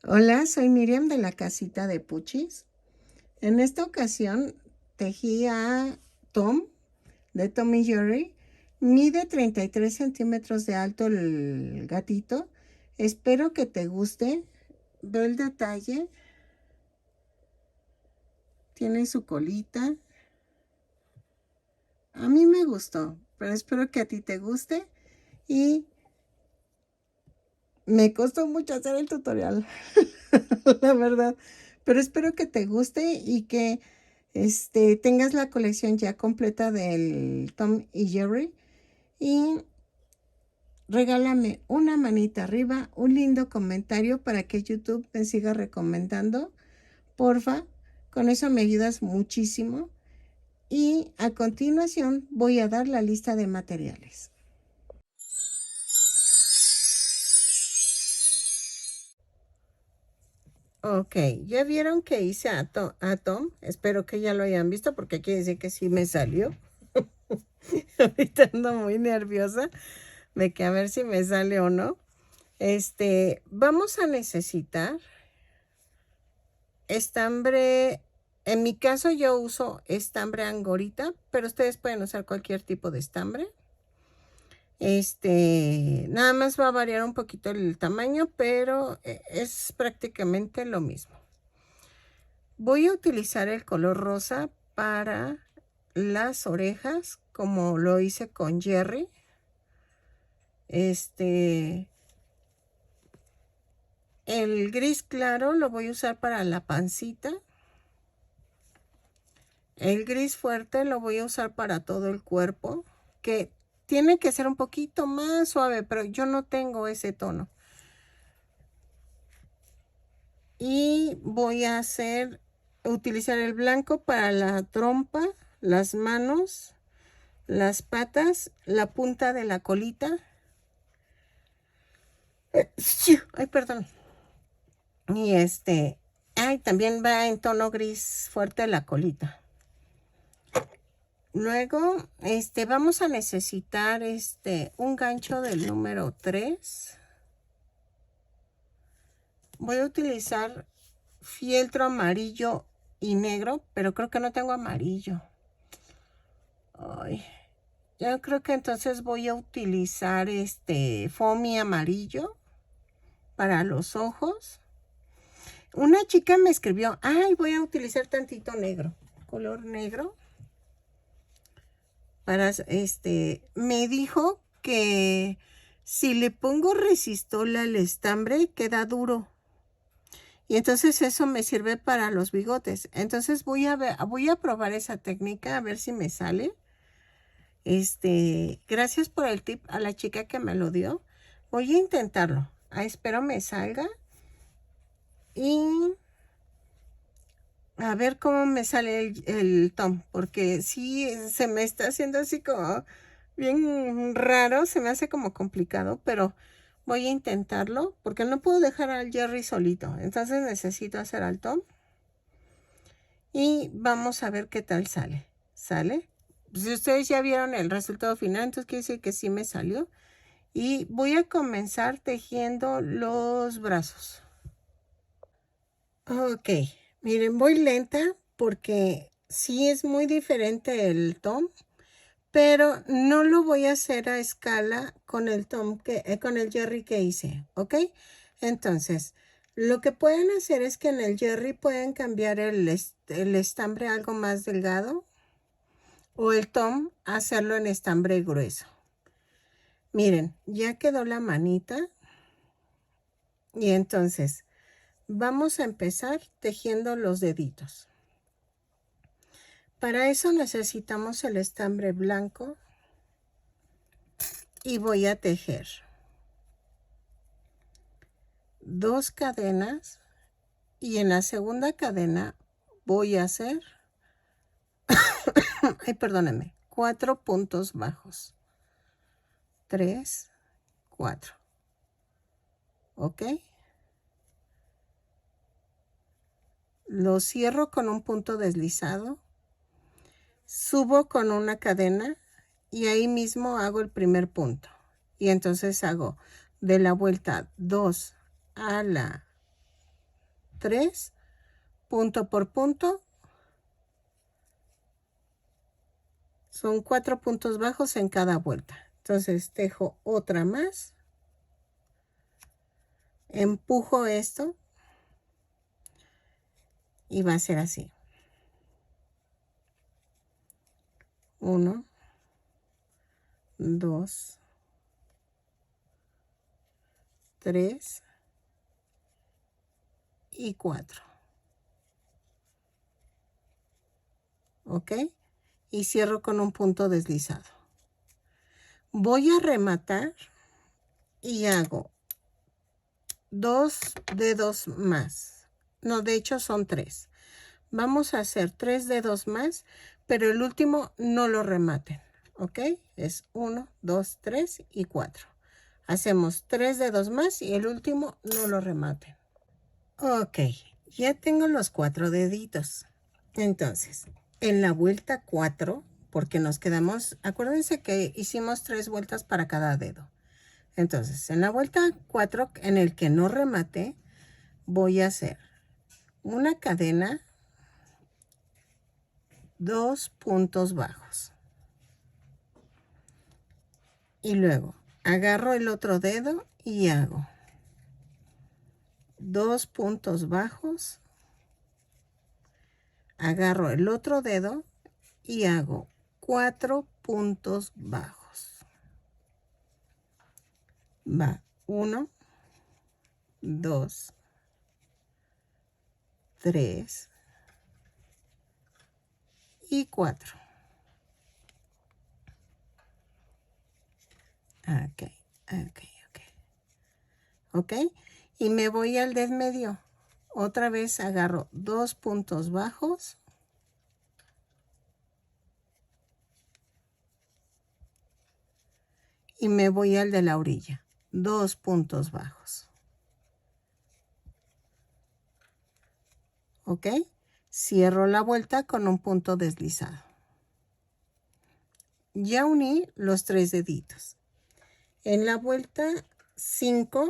Hola, soy Miriam de la casita de Puchis. En esta ocasión tejí a Tom de Tom y Jerry. Mide 33 centímetros de alto el gatito. Espero que te guste. Ve el detalle. Tiene su colita. A mí me gustó, pero espero que a ti te guste. Y me costó mucho hacer el tutorial, la verdad. Pero espero que te guste y que tengas la colección ya completa del Tom y Jerry. Y regálame una manita arriba, un lindo comentario para que YouTube me siga recomendando. Porfa, con eso me ayudas muchísimo. Y a continuación voy a dar la lista de materiales. Ok, ya vieron que hice a Tom. Espero que ya lo hayan visto porque quiere decir que sí me salió. Ahorita ando muy nerviosa de que a ver si me sale o no. Vamos a necesitar estambre. En mi caso yo uso estambre angorita, pero ustedes pueden usar cualquier tipo de estambre. Nada más va a variar un poquito el tamaño, pero es prácticamente lo mismo. Voy a utilizar el color rosa para las orejas, como lo hice con Jerry. El gris claro lo voy a usar para la pancita. El gris fuerte lo voy a usar para todo el cuerpo, que tiene que ser un poquito más suave, pero yo no tengo ese tono. Y voy a utilizar el blanco para la trompa, las manos, las patas, la punta de la colita. Ay, perdón. Y también va en tono gris fuerte la colita. Luego, vamos a necesitar un gancho del número 3. Voy a utilizar fieltro amarillo y negro, pero creo que no tengo amarillo. Ay, yo creo que entonces voy a utilizar foamy amarillo para los ojos. Una chica me escribió, ay, voy a utilizar tantito negro, color negro. Me dijo que si le pongo resistol al estambre queda duro. Y entonces eso me sirve para los bigotes. Entonces voy a probar esa técnica a ver si me sale. Gracias por el tip a la chica que me lo dio. Voy a intentarlo. Espero me salga. Y a ver cómo me sale el Tom. Porque sí se me está haciendo así como bien raro. Se me hace como complicado. Pero voy a intentarlo. Porque no puedo dejar al Jerry solito. Entonces necesito hacer al Tom. Y vamos a ver qué tal sale. ¿Sale? Si ustedes ya vieron el resultado final, entonces quiere decir que sí me salió. Y voy a comenzar tejiendo los brazos. Ok, miren, voy lenta porque sí es muy diferente el Tom, pero no lo voy a hacer a escala con el Tom con el Jerry que hice, ¿ok? Entonces, lo que pueden hacer es que en el Jerry pueden cambiar el estambre algo más delgado o el Tom hacerlo en estambre grueso. Miren, ya quedó la manita y entonces vamos a empezar tejiendo los deditos. Para eso necesitamos el estambre blanco y voy a tejer 2 cadenas y en la segunda cadena voy a hacer, ay, perdónenme, 4 puntos bajos. 3, 4. ¿Ok? Lo cierro con un punto deslizado, subo con una cadena y ahí mismo hago el primer punto. Y entonces hago de la vuelta 2 a la 3, punto por punto. Son 4 puntos bajos en cada vuelta. Entonces tejo otra más. Empujo esto. Y va a ser así. 1, 2, 3 y 4. ¿Ok? Y cierro con un punto deslizado. Voy a rematar y hago 2 dedos más. No, de hecho son 3. Vamos a hacer 3 dedos más, pero el último no lo rematen. ¿Ok? Es 1, 2, 3 y 4. Hacemos 3 dedos más y el último no lo rematen. Ok, ya tengo los 4 deditos. Entonces, en la vuelta 4, porque nos quedamos, acuérdense que hicimos 3 vueltas para cada dedo. Entonces, en la vuelta 4, en el que no remate, voy a hacer una cadena, 2 puntos bajos. Y luego agarro el otro dedo y hago 2 puntos bajos. Agarro el otro dedo y hago 4 puntos bajos. Va 1, 2, 3 y 4. Ok, ok, ok. Ok, y me voy al del medio. Otra vez agarro 2 puntos bajos. Y me voy al de la orilla. 2 puntos bajos. ¿Ok? Cierro la vuelta con un punto deslizado. Ya uní los 3 deditos. En la vuelta 5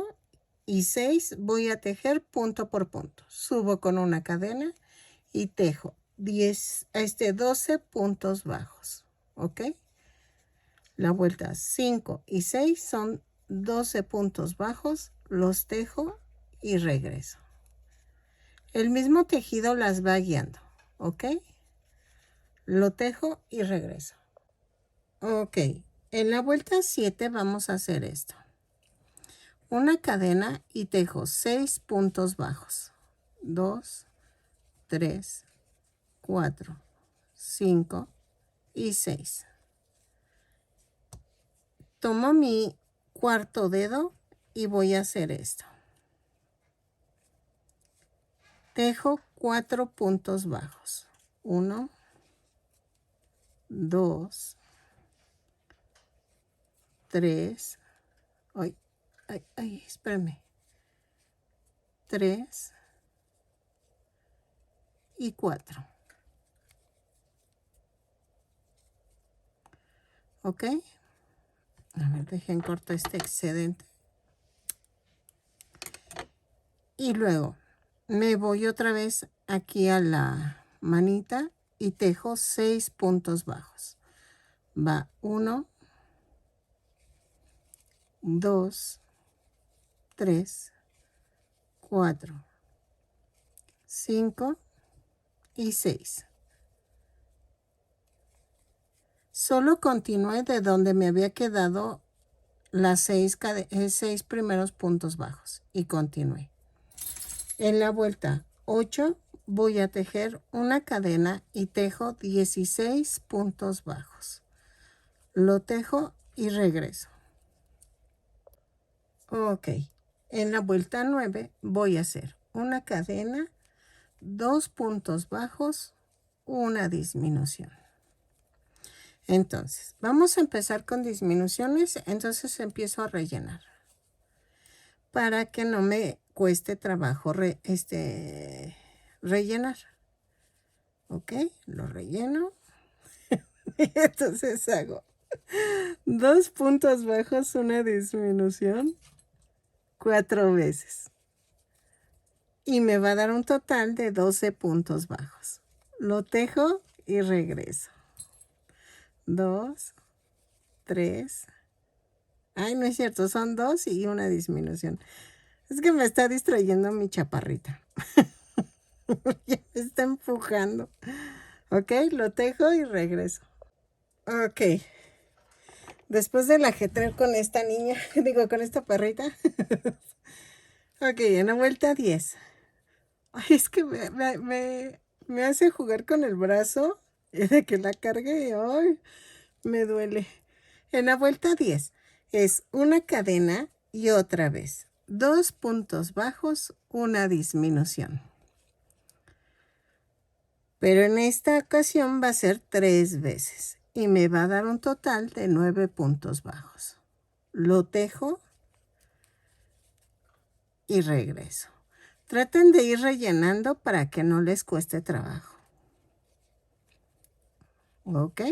y 6 voy a tejer punto por punto. Subo con una cadena y tejo 12 puntos bajos. ¿Ok? La vuelta 5 y 6 son 12 puntos bajos. Los tejo y regreso. El mismo tejido las va guiando. ¿Ok? Lo tejo y regreso. Ok. En la vuelta 7 vamos a hacer esto. Una cadena y tejo 6 puntos bajos. 2, 3, 4, 5 y 6. Tomo mi cuarto dedo y voy a hacer esto. Tejo 4 puntos bajos. 1, 2, 3. Ay, espérame. 3 y 4. ¿Ok? A ver, dejen corto este excedente. Y luego me voy otra vez aquí a la manita y tejo 6 puntos bajos. Va 1, 2, 3, 4, 5 y 6. Solo continué de donde me había quedado las 6 primeros puntos bajos y continué. En la vuelta 8 voy a tejer una cadena y tejo 16 puntos bajos. Lo tejo y regreso. Ok, en la vuelta 9 voy a hacer una cadena, 2 puntos bajos, una disminución. Entonces, vamos a empezar con disminuciones, entonces empiezo a rellenar. Para que no me cueste trabajo rellenar. Ok, lo relleno. Entonces hago 2 puntos bajos, una disminución 4 veces. y me va a dar un total de 12 puntos bajos. Lo tejo y regreso. 2, 3. Ay, no es cierto, son 2 y una disminución. Es que me está distrayendo mi chaparrita. Ya me está empujando. Ok, lo tejo y regreso. Ok. Después del ajetreo con esta niña, digo, con esta perrita. Ok, en la vuelta 10. Ay, es que me hace jugar con el brazo y de que la cargue. Ay, me duele. En la vuelta 10 es una cadena y otra vez 2 puntos bajos, una disminución. Pero en esta ocasión va a ser 3 veces y me va a dar un total de 9 puntos bajos. Lo tejo y regreso. Traten de ir rellenando para que no les cueste trabajo. ¿Ok?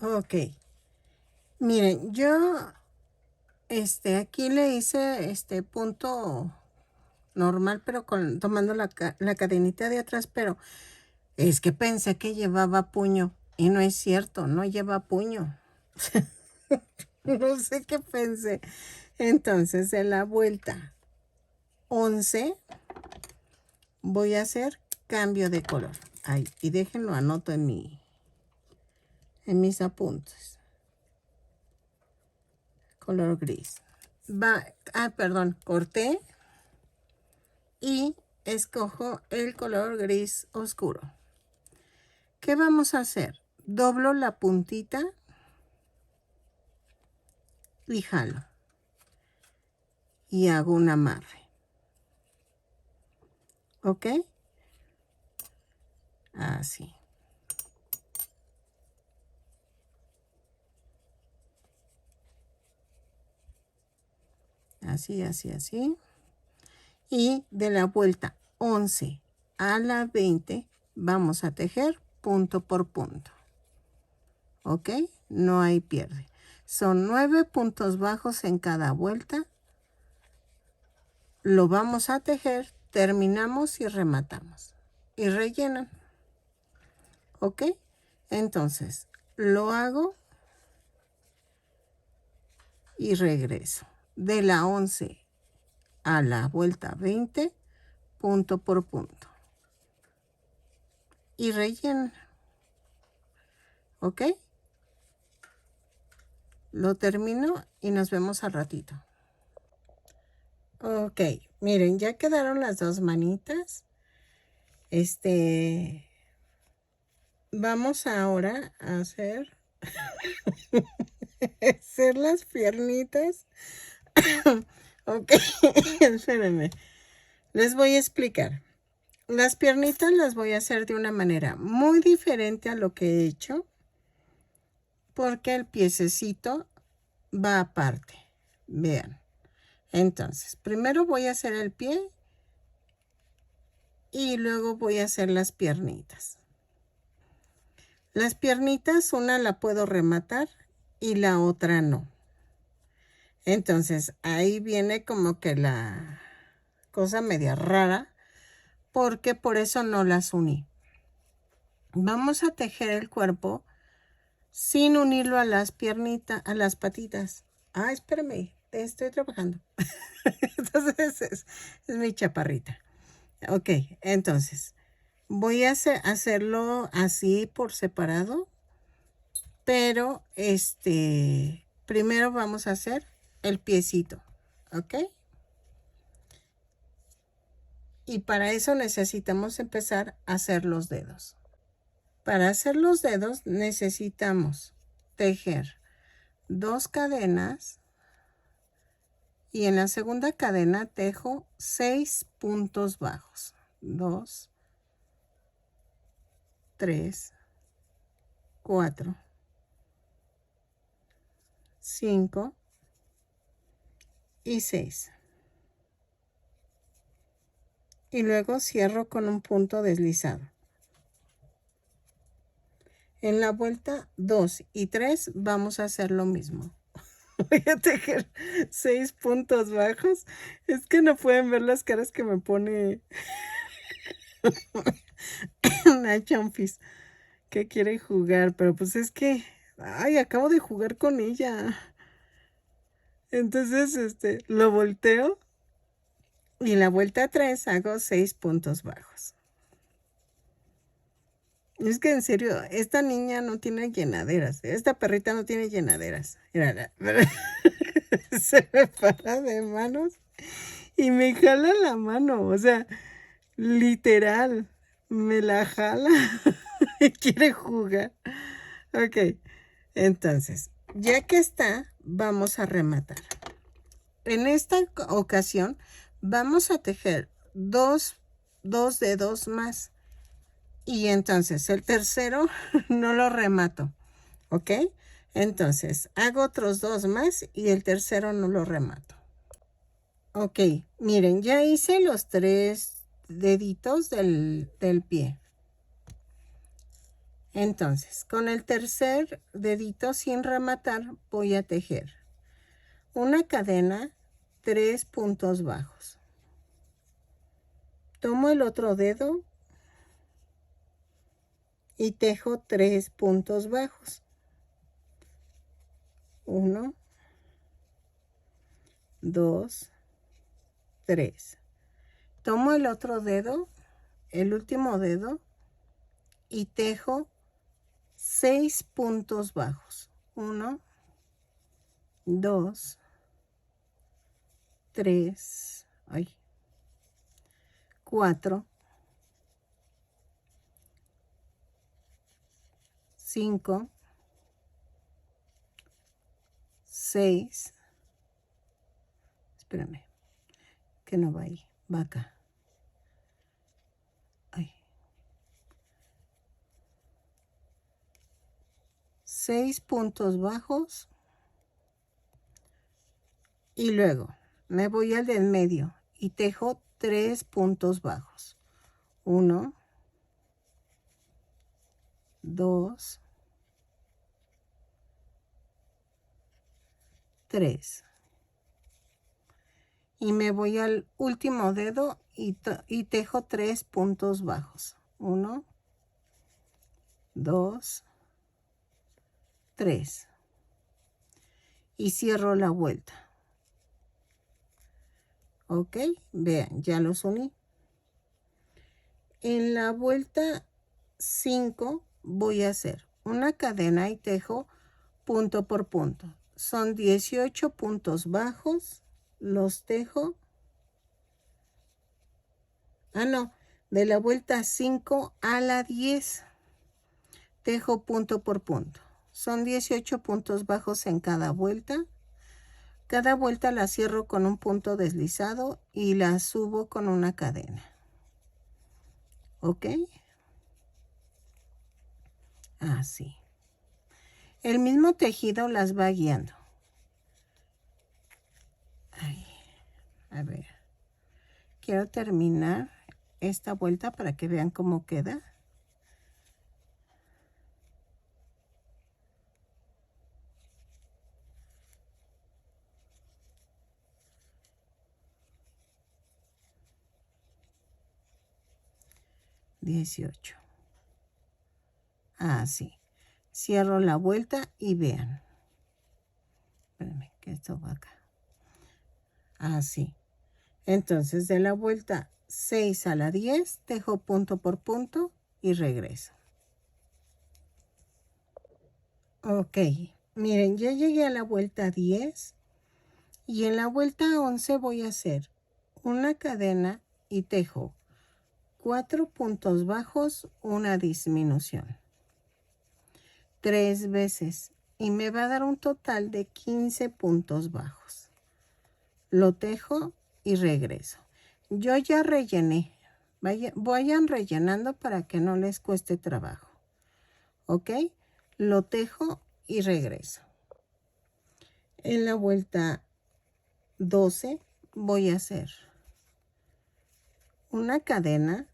Ok. Miren, yo aquí le hice punto normal, pero tomando la cadenita de atrás, pero es que pensé que llevaba puño y no es cierto, no lleva puño. No sé qué pensé. Entonces, en la vuelta 11 voy a hacer cambio de color. Ay, y déjenlo anoto en mis apuntes. Color gris. Perdón, corté y escojo el color gris oscuro. ¿Qué vamos a hacer? Doblo la puntita y jalo. Y hago un amarre. ¿Ok? Así. Así, así, así. Y de la vuelta 11 a la 20 vamos a tejer punto por punto. ¿Ok? No hay pierde. Son 9 puntos bajos en cada vuelta. Lo vamos a tejer, terminamos y rematamos. Y rellenan. ¿Ok? Entonces, lo hago y regreso. De la 11 a la vuelta 20, punto por punto. Y relleno. ¿Ok? Lo termino y nos vemos al ratito. Ok, miren, ya quedaron las dos manitas. Vamos ahora a hacer, hacer las piernitas. Ok, espérenme. Les voy a explicar. Las piernitas las voy a hacer de una manera muy diferente a lo que he hecho, porque el piececito va aparte. Vean. Entonces, primero voy a hacer el pie y luego voy a hacer las piernitas. Las piernitas, una la puedo rematar y la otra no. Entonces, ahí viene como que la cosa media rara, porque por eso no las uní. Vamos a tejer el cuerpo sin unirlo a las piernitas, a las patitas. Ah, espérame, estoy trabajando. Entonces, es mi chaparrita. Ok, entonces, voy a hacerlo así por separado, pero primero vamos a hacer el piecito, ¿ok? Y para eso necesitamos empezar a hacer los dedos. Para hacer los dedos necesitamos tejer 2 cadenas y en la segunda cadena tejo 6 puntos bajos. 2, 3, 4, 5 y 6. Y luego cierro con un punto deslizado. En la vuelta 2 y 3 vamos a hacer lo mismo. Voy a tejer 6 puntos bajos. Es que no pueden ver las caras que me pone una chompis que quiere jugar, pero pues es que, ay, acabo de jugar con ella. Entonces, lo volteo y en la vuelta 3 hago 6 puntos bajos. Es que en serio, esta niña no tiene llenaderas. Esta perrita no tiene llenaderas. Mírala. Se me para de manos y me jala la mano. O sea, literal, me la jala y quiere jugar. Ok, entonces, ya que está, vamos a rematar. En esta ocasión, vamos a tejer dos dedos más. Y entonces el tercero no lo remato, ¿ok? Entonces hago otros 2 más y el tercero no lo remato. Ok, miren, ya hice los 3 deditos del pie. Entonces, con el tercer dedito sin rematar voy a tejer una cadena, 3 puntos bajos. Tomo el otro dedo y tejo 3 puntos bajos. 1, 2, 3. Tomo el otro dedo, el último dedo, y tejo 6 puntos bajos. 1, 2, 3, 4, 5, 6. Espérame, que no va ahí, va acá. 6 puntos bajos. Y luego me voy al del medio y tejo 3 puntos bajos. 1, 2, 3. Y me voy al último dedo y tejo 3 puntos bajos. 1, 2, 3. Y cierro la vuelta. Ok, vean, ya los uní. En la vuelta 5 voy a hacer una cadena y tejo punto por punto. Son 18 puntos bajos. Los tejo. No, de la vuelta 5 a la 10 tejo punto por punto. Son 18 puntos bajos en cada vuelta. Cada vuelta la cierro con un punto deslizado y la subo con una cadena. ¿Ok? Así. El mismo tejido las va guiando. A ver. Quiero terminar esta vuelta para que vean cómo queda. $18. Así. Cierro la vuelta y vean. Espérenme, que esto va acá. Así. Entonces, de la vuelta 6 a la 10, tejo punto por punto y regreso. Ok. Miren, ya llegué a la vuelta 10 y en la vuelta 11 voy a hacer una cadena y tejo 4 puntos bajos, una disminución. 3 veces y me va a dar un total de 15 puntos bajos. Lo tejo y regreso. Yo ya rellené. Vayan rellenando para que no les cueste trabajo. ¿Ok? Lo tejo y regreso. En la vuelta 12 voy a hacer una cadena,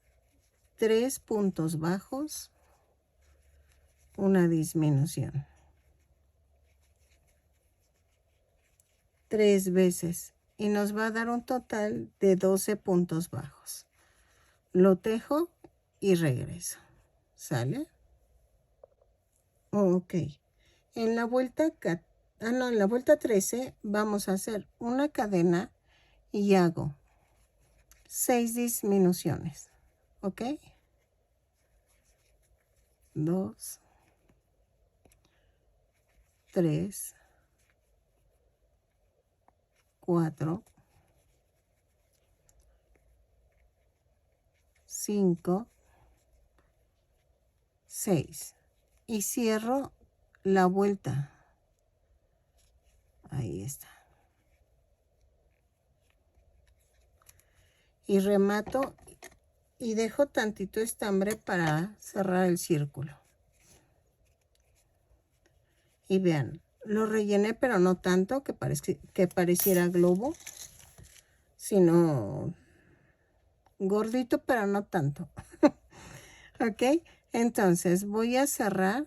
3 puntos bajos, una disminución. 3 veces y nos va a dar un total de 12 puntos bajos. Lo tejo y regreso. ¿Sale? Ok. En la vuelta, en la vuelta 13 vamos a hacer una cadena y hago 6 disminuciones. ¿Ok? 2, 3, 4, 5, 6 y cierro la vuelta. Ahí está. Y remato y dejo tantito estambre para cerrar el círculo. Y vean, lo rellené, pero no tanto que pareciera globo, sino gordito, pero no tanto. Ok, entonces voy a cerrar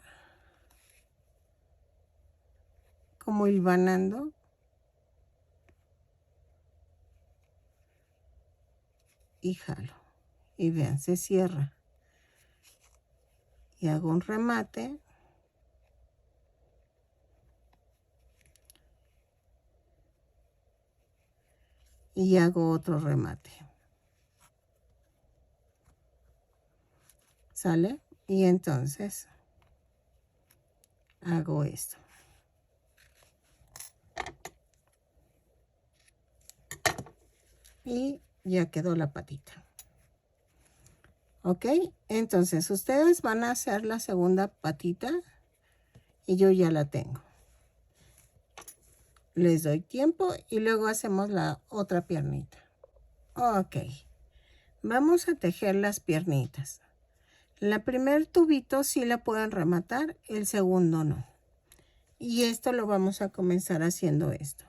como hilvanando. Y jalo. Y vean, se cierra. Y hago un remate. Y hago otro remate. ¿Sale? Y entonces hago esto. Y ya quedó la patita. ¿Ok? Entonces ustedes van a hacer la segunda patita y yo ya la tengo. Les doy tiempo y luego hacemos la otra piernita. Ok. Vamos a tejer las piernitas. La primer tubito sí la pueden rematar, el segundo no. Y esto lo vamos a comenzar haciendo esto.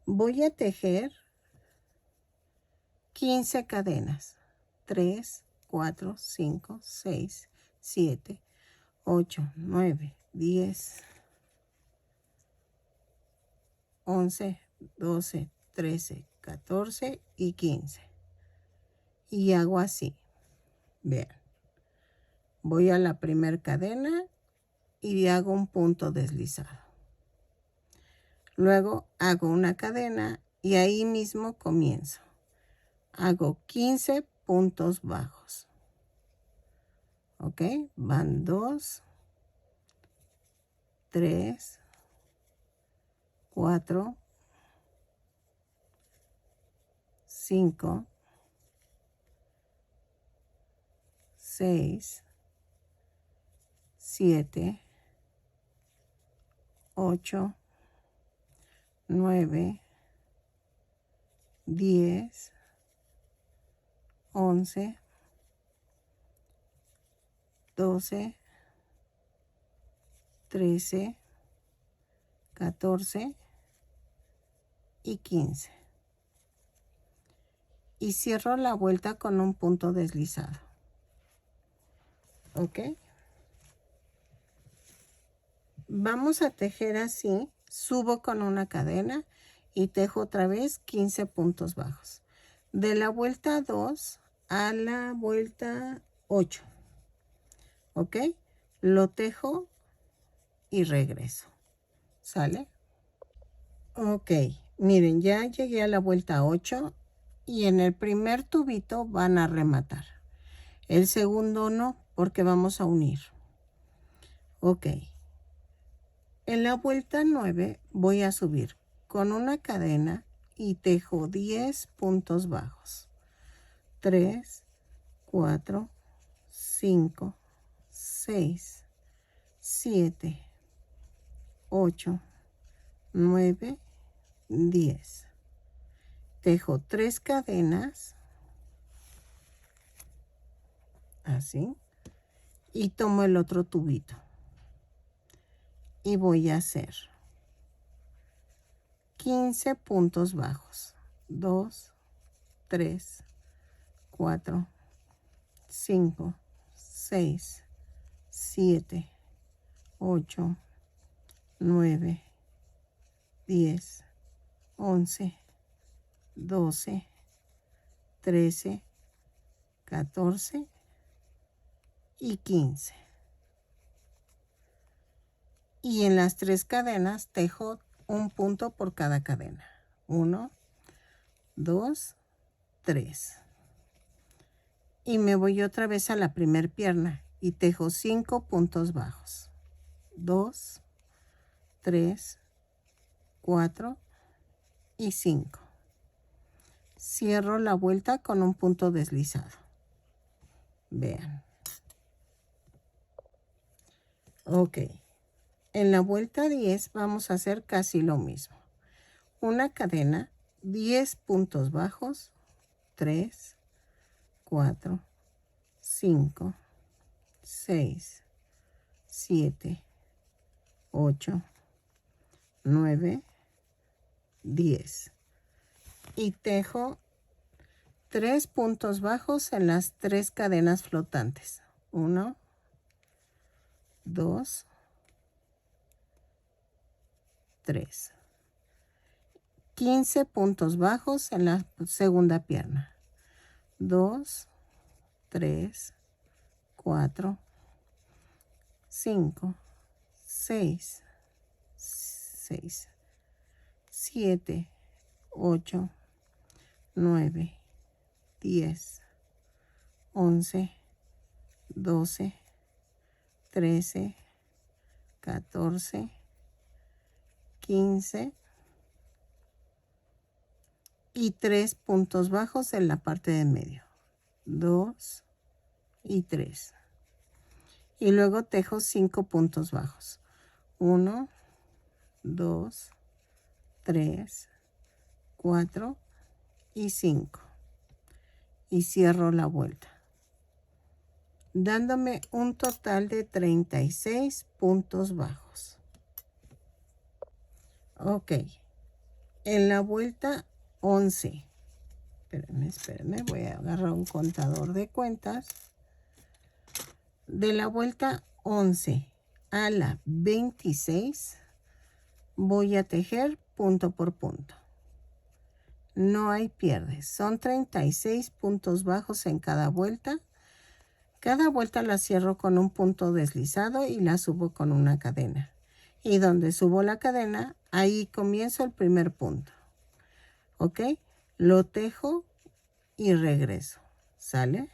Voy a tejer 15 cadenas. 3, 4, 5, 6, 7, 8, 9, 10, 11, 12, 13, 14 y 15. Y hago así. Vean. Voy a la primera cadena y hago un punto deslizado. Luego hago una cadena y ahí mismo comienzo. Hago 15 puntos bajos. ¿Ok? Van 2, 3, 4, 5, 6, 7, 8, 9, 10, 11, 12, 13, 14 y 15. Y cierro la vuelta con un punto deslizado. ¿Ok? Vamos a tejer así. Subo con una cadena y tejo otra vez 15 puntos bajos. De la vuelta 2 a la vuelta 8. ¿Ok? Lo tejo y regreso. ¿Sale? Ok, miren, ya llegué a la vuelta 8 y en el primer tubito van a rematar. El segundo no, porque vamos a unir. Ok. En la vuelta 9 voy a subir con una cadena y tejo 10 puntos bajos. 3, 4, 5, 6, 7, 8, 9, 10. Tejo 3 cadenas, así, y tomo el otro tubito. Y voy a hacer 15 puntos bajos. 2, 3, 4, 5, 6, 7, 8, 9, 10, 11, 12, 13, 14 y 15. Y en las 3 cadenas tejo un punto por cada cadena. 1, 2, 3. Y me voy otra vez a la primer pierna y tejo 5 puntos bajos. 2, 3, 4 y 5. Cierro la vuelta con un punto deslizado. Vean. Ok. En la vuelta 10 vamos a hacer casi lo mismo. Una cadena, 10 puntos bajos, 3, 4, 5, 6, 7, 8, 9, 10. Y tejo 3 puntos bajos en las 3 cadenas flotantes. 1, 2, 3. 15 puntos bajos en la segunda pierna. 2, 3, 4, 5, 6, 7, 8, 9, 10, 11, 12, 13, 14, 15 y 3 puntos bajos en la parte de medio. 2 y 3. Y luego tejo 5 puntos bajos. 1, 2, 3, 4 y 5. Y cierro la vuelta, dándome un total de 36 puntos bajos. Ok. En la vuelta 11. Espérenme, voy a agarrar un contador de cuentas. De la vuelta 11 a la 26 voy a tejer punto por punto. No hay pierde. Son 36 puntos bajos en cada vuelta. Cada vuelta la cierro con un punto deslizado y la subo con una cadena. Y donde subo la cadena, ahí comienzo el primer punto. ¿Ok? Lo tejo y regreso. ¿Sale?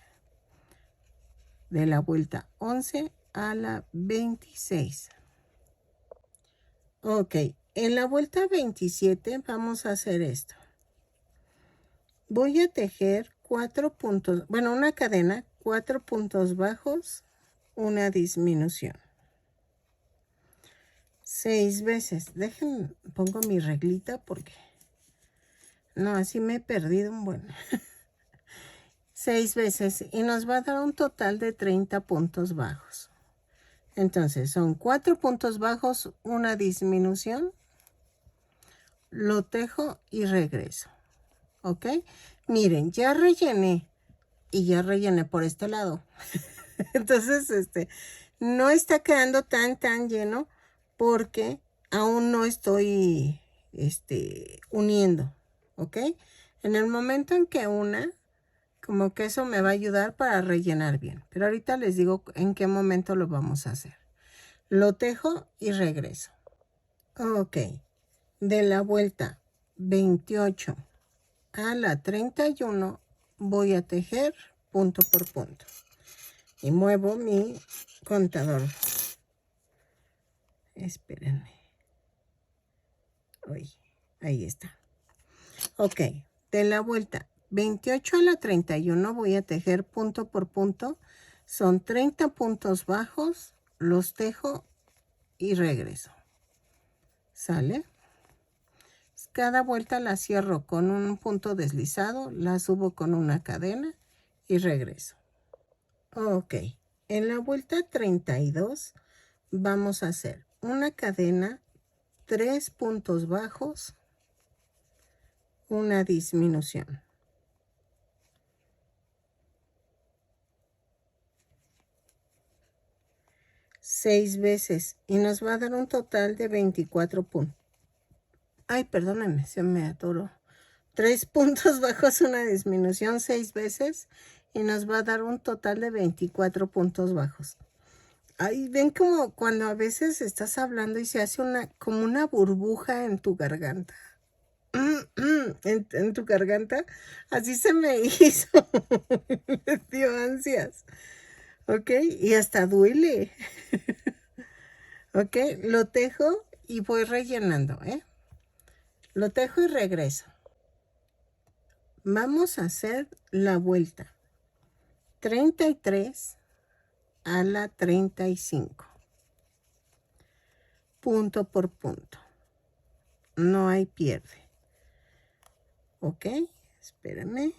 De la vuelta 11 a la 26. Ok, en la vuelta 27 vamos a hacer esto. Voy a tejer 4 puntos, bueno, una cadena, 4 puntos bajos, una disminución. 6 veces. Dejen, pongo mi reglita porque no, así me he perdido un buen. 6 veces y nos va a dar un total de 30 puntos bajos. Entonces son 4 puntos bajos, una disminución, lo tejo y regreso. ¿Ok? Miren, ya rellené y ya rellené por este lado. Entonces, no está quedando tan lleno porque aún no estoy, uniendo. ¿Ok? En el momento en que una, como que eso me va a ayudar para rellenar bien. Pero ahorita les digo en qué momento lo vamos a hacer. Lo tejo y regreso. Ok. De la vuelta 28 a la 31 voy a tejer punto por punto. Y muevo mi contador. Espérenme. Uy, ahí está. Ok. De la vuelta 28 a la 31 voy a tejer punto por punto. Son 30 puntos bajos. Los tejo y regreso. ¿Sale? Cada vuelta la cierro con un punto deslizado, la subo con una cadena y regreso. Ok, en la vuelta 32 vamos a hacer una cadena, 3 puntos bajos, una disminución. 6 veces y nos va a dar un total de 24 puntos. Ay, perdónenme, se me atoró. 3 puntos bajos, una disminución 6 veces y nos va a dar un total de 24 puntos bajos. Ahí ven como cuando a veces estás hablando y se hace como una burbuja en tu garganta. En tu garganta, así se me hizo. Me dio ansias. ¿Ok? Y hasta duele. ¿Ok? Lo tejo y voy rellenando, ¿eh? Lo tejo y regreso. Vamos a hacer la vuelta. 33 a la 35. Punto por punto. No hay pierde. ¿Ok? Espérame.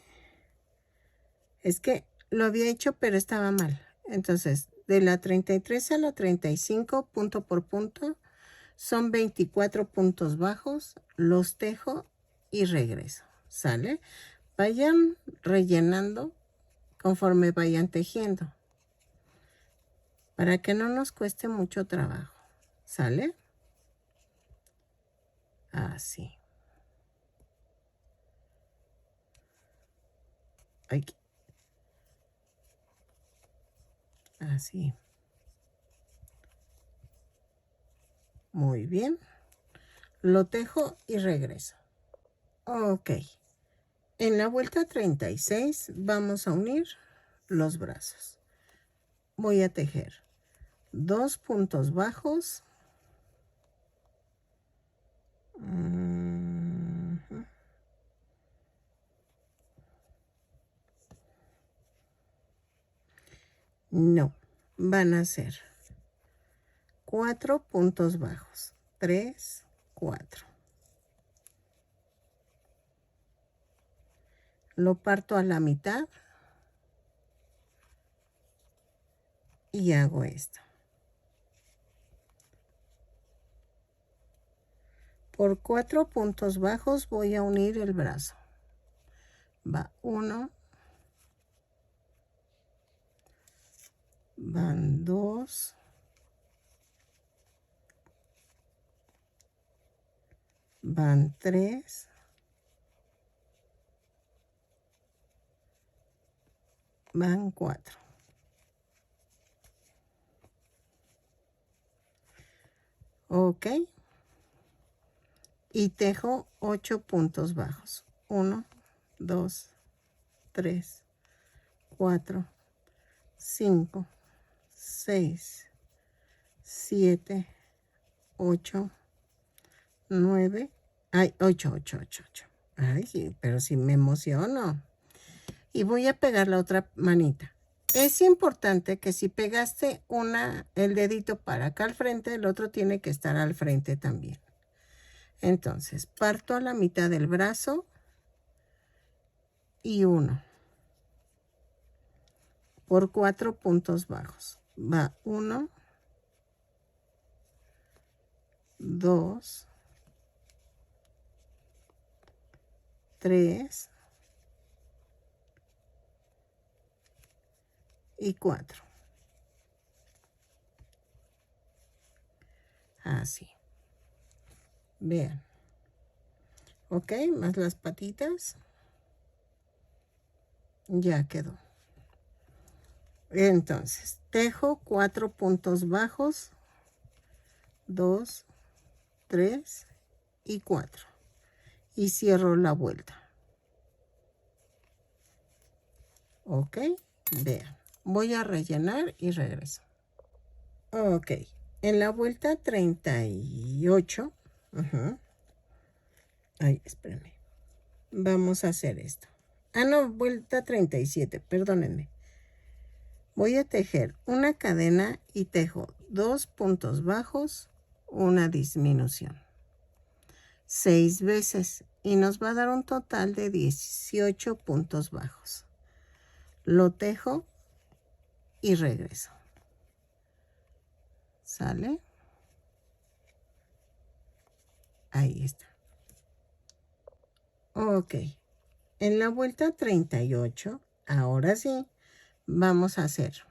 Es que lo había hecho, pero estaba mal. Entonces, de la 33 a la 35, punto por punto, son 24 puntos bajos. Los tejo y regreso. ¿Sale? Vayan rellenando conforme vayan tejiendo, para que no nos cueste mucho trabajo. ¿Sale? Así. Aquí. Así. Muy bien. Lo tejo y regreso. Ok. En la vuelta 36 vamos a unir los brazos. Voy a tejer 2 puntos bajos. No, van a ser 4 puntos bajos. 3, 4. Lo parto a la mitad y hago esto. Por 4 puntos bajos voy a unir el brazo. Va 1, van 2, van 3, van 4. Ok. Y tejo 8 puntos bajos. 1, 2, 3, 4, 5, 6, 7, 8, 9. Ay, 8, 8, 8, 8. Ay, sí, pero sí me emociono. Y voy a pegar la otra manita. Es importante que si pegaste el dedito para acá al frente, el otro tiene que estar al frente también. Entonces, parto a la mitad del brazo y 1 por 4 puntos bajos. Va 1, 2, 3 y 4. Así. Vean. Ok, más las patitas. Ya quedó. Entonces, tejo 4 puntos bajos. 2, 3 y 4. Y cierro la vuelta. Ok, vean. Voy a rellenar y regreso. Ok, en la vuelta 38. Ay, espérenme. Vamos a hacer esto. Ah, no, vuelta 37, perdónenme. Voy a tejer una cadena y tejo 2 puntos bajos, una disminución. 6 veces y nos va a dar un total de 18 puntos bajos. Lo tejo y regreso. ¿Sale? Ahí está. Ok. En la vuelta 38, ahora sí, vamos a hacer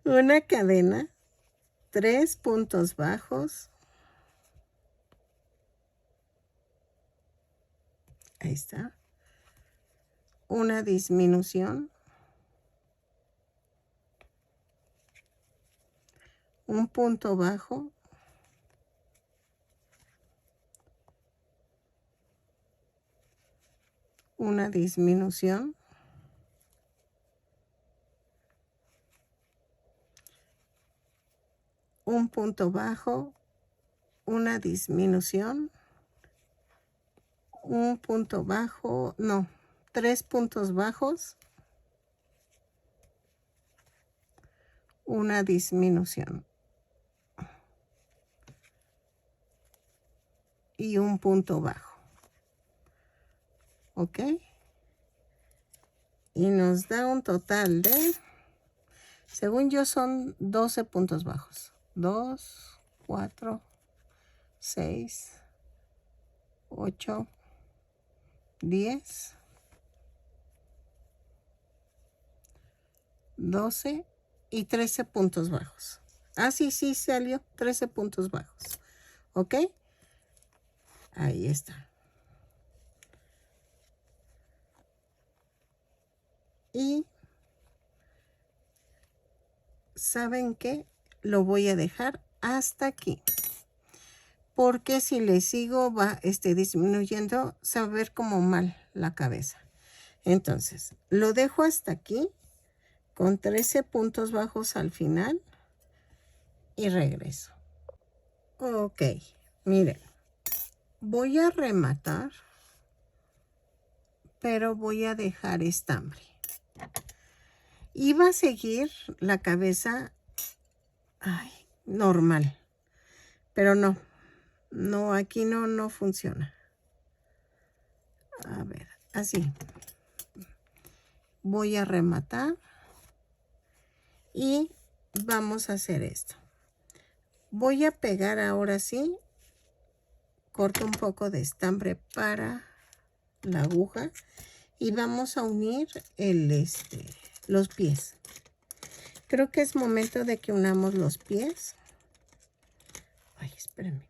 una cadena, 3 puntos bajos, Ahí está. Una disminución. Un punto bajo. Una disminución. Un punto bajo. Una disminución. Un punto bajo. No, 3 puntos bajos. Una disminución. Y un punto bajo. ¿Ok? Y nos da un total de, según yo, son 12 puntos bajos. 2, 4, 6, 8, 10, 12 y 13 puntos bajos. Ah, sí, sí salió 13 puntos bajos. ¿Ok? Ahí está. Y ¿saben qué? Lo voy a dejar hasta aquí. Porque si le sigo va disminuyendo, se va a ver como mal la cabeza. Entonces, lo dejo hasta aquí con 13 puntos bajos al final y regreso. Ok, miren, voy a rematar, pero voy a dejar estambre. Iba a seguir la cabeza normal, pero no, aquí no funciona. A ver, así. Voy a rematar y vamos a hacer esto. Voy a pegar ahora sí, corto un poco de estambre para la aguja y vamos a unir los pies. Creo que es momento de que unamos los pies. Ay, espérenme.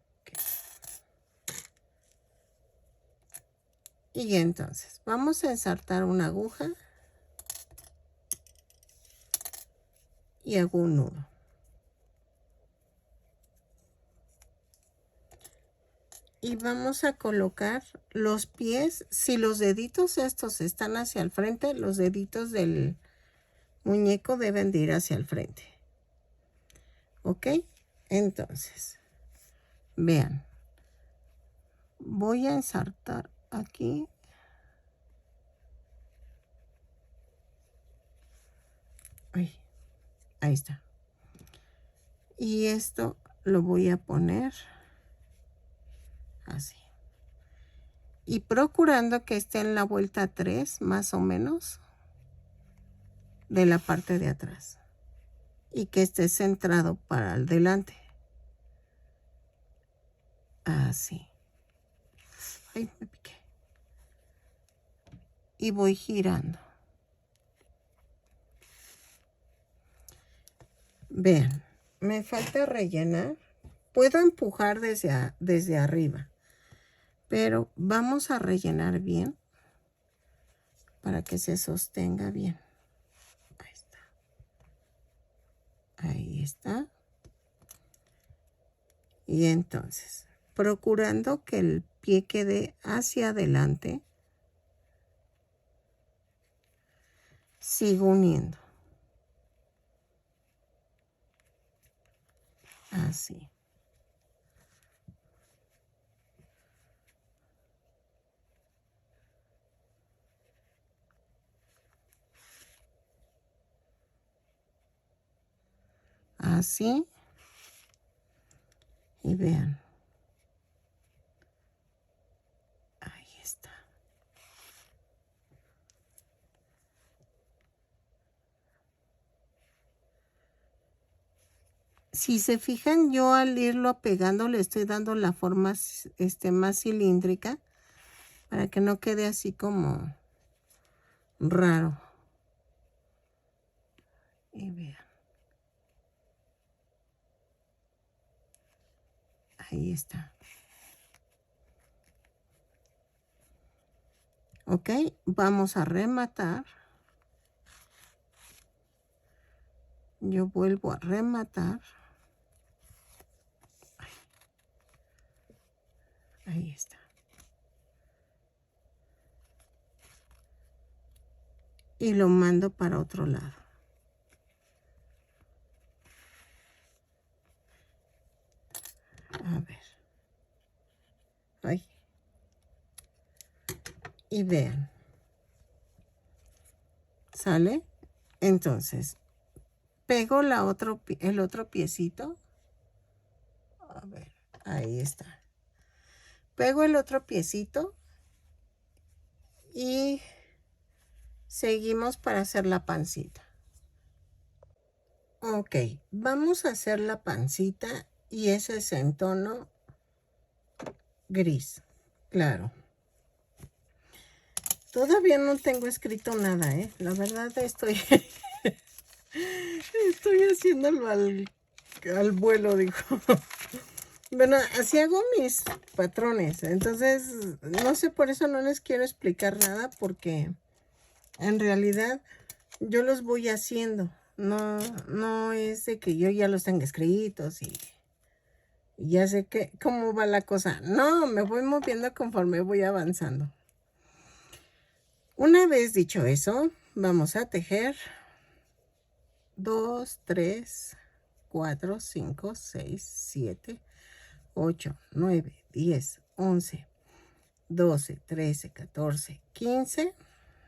Y entonces vamos a ensartar una aguja y hago un nudo. Y vamos a colocar los pies. Si los deditos estos están hacia el frente, los deditos del muñeco deben de ir hacia el frente. ¿Ok? Entonces, vean. Voy a ensartar aquí. Ay, ahí está. Y esto lo voy a poner así. Y procurando que esté en la vuelta 3, más o menos, de la parte de atrás. Y que esté centrado para el delante. Así. Ay, me piqué. Y voy girando. Vean, me falta rellenar. Puedo empujar desde arriba. Pero vamos a rellenar bien para que se sostenga bien. Ahí está. Ahí está. Y entonces, procurando que el pie quede hacia adelante, sigo uniendo. Así. Así. Y vean. Ahí está. Si se fijan, yo al irlo pegando le estoy dando la forma más cilíndrica para que no quede así como raro. Y vean. Ahí está. Ok, vamos a rematar. Yo vuelvo a rematar. Ahí está. Y lo mando para otro lado. A ver. Ahí. Y vean. ¿Sale? Entonces, pego el otro piecito. A ver, ahí está. Pego el otro piecito y seguimos para hacer la pancita. Ok, vamos a hacer la pancita y ese es en tono gris, claro. Todavía no tengo escrito nada, ¿eh? La verdad estoy haciéndolo al vuelo, dijo. Bueno, así hago mis patrones. Entonces, no sé, por eso no les quiero explicar nada, porque en realidad yo los voy haciendo. No es de que yo ya los tenga escritos y ya sé cómo va la cosa. No, me voy moviendo conforme voy avanzando. Una vez dicho eso, vamos a tejer 2, 3, 4, 5, 6, 7, 8, 9, 10, 11, 12, 13, 14, 15.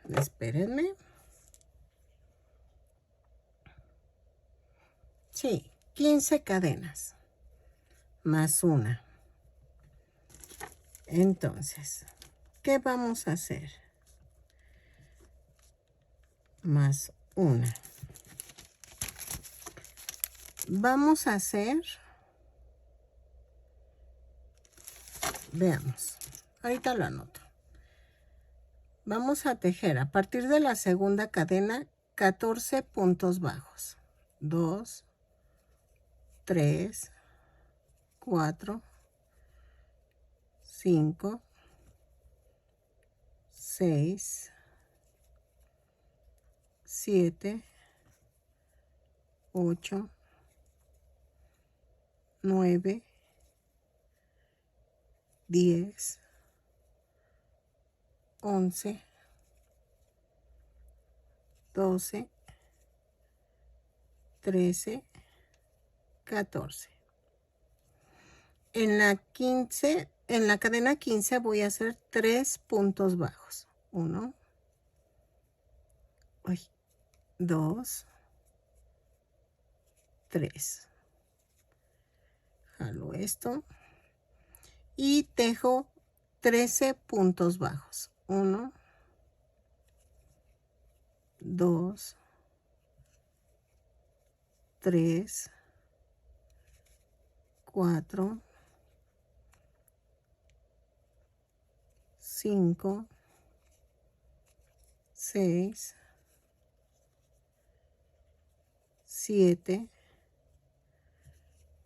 Espérenme. Sí, 15 cadenas más una. Entonces, ¿qué vamos a hacer? Más una. Vamos a hacer, veamos, ahorita lo anoto. Vamos a tejer a partir de la segunda cadena 14 puntos bajos. 2, 3, 4, 5, 6, 7, 8, 9, 10, 11, 12, 13, 14. En la cadena 15 voy a hacer 3 puntos bajos. 1, 2, 3. Jalo esto y tejo 13 puntos bajos. 1, 2, 3, 4, 5, 6, 7,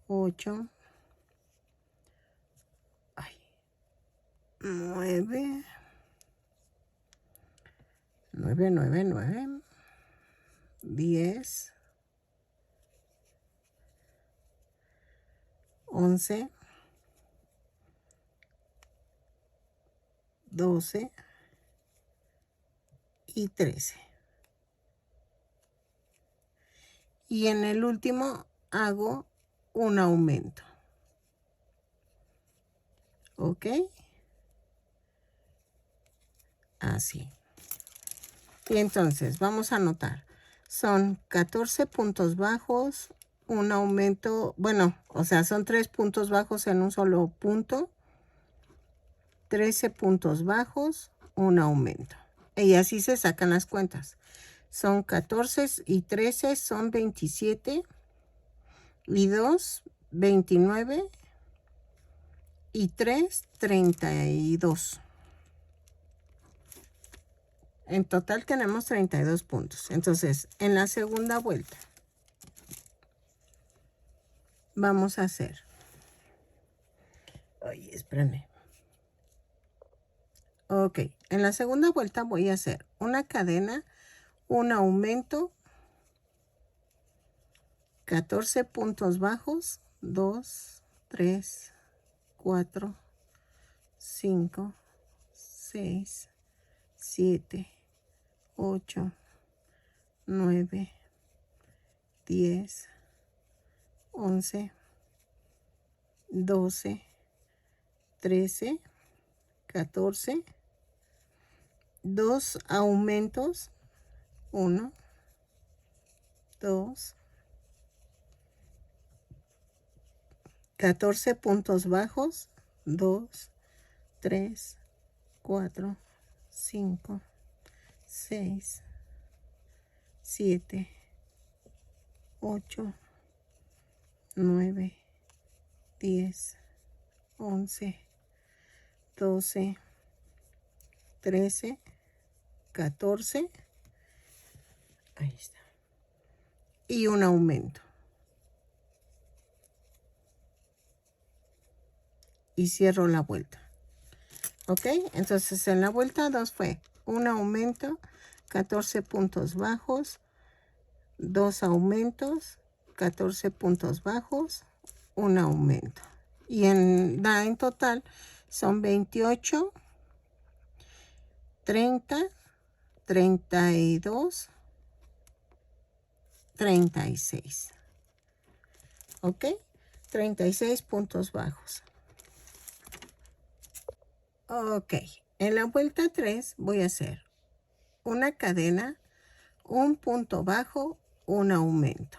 8, 9, 10, 11, 12 y 13. Y en el último hago un aumento. ¿Ok? Así. Y entonces vamos a anotar. Son 14 puntos bajos, un aumento, bueno, o sea, son 3 puntos bajos en un solo punto. 13 puntos bajos, un aumento. Y así se sacan las cuentas. Son 14 y 13 son 27 y 2, 29 y 3, 32. En total tenemos 32 puntos. Entonces, en la segunda vuelta vamos a hacer. Ay, espérame. Ok, en la segunda vuelta voy a hacer una cadena, un aumento, 14 puntos bajos, 2, 3, 4, 5, 6, 7, 8, 9, 10, 11, 12, 13, 14, 2 aumentos, 1, 2, 14 puntos bajos, 2, 3, 4, 5, 6, 7, 8, 9, 10, 11, 12, 13, 14, ahí está, y un aumento. Y cierro la vuelta. Ok, entonces en la vuelta 2 fue un aumento, 14 puntos bajos, 2 aumentos, 14 puntos bajos, un aumento. Y en total son 28, 30, 32, 36. ¿Ok? 36 puntos bajos. Ok, en la vuelta 3 voy a hacer una cadena, un punto bajo, un aumento.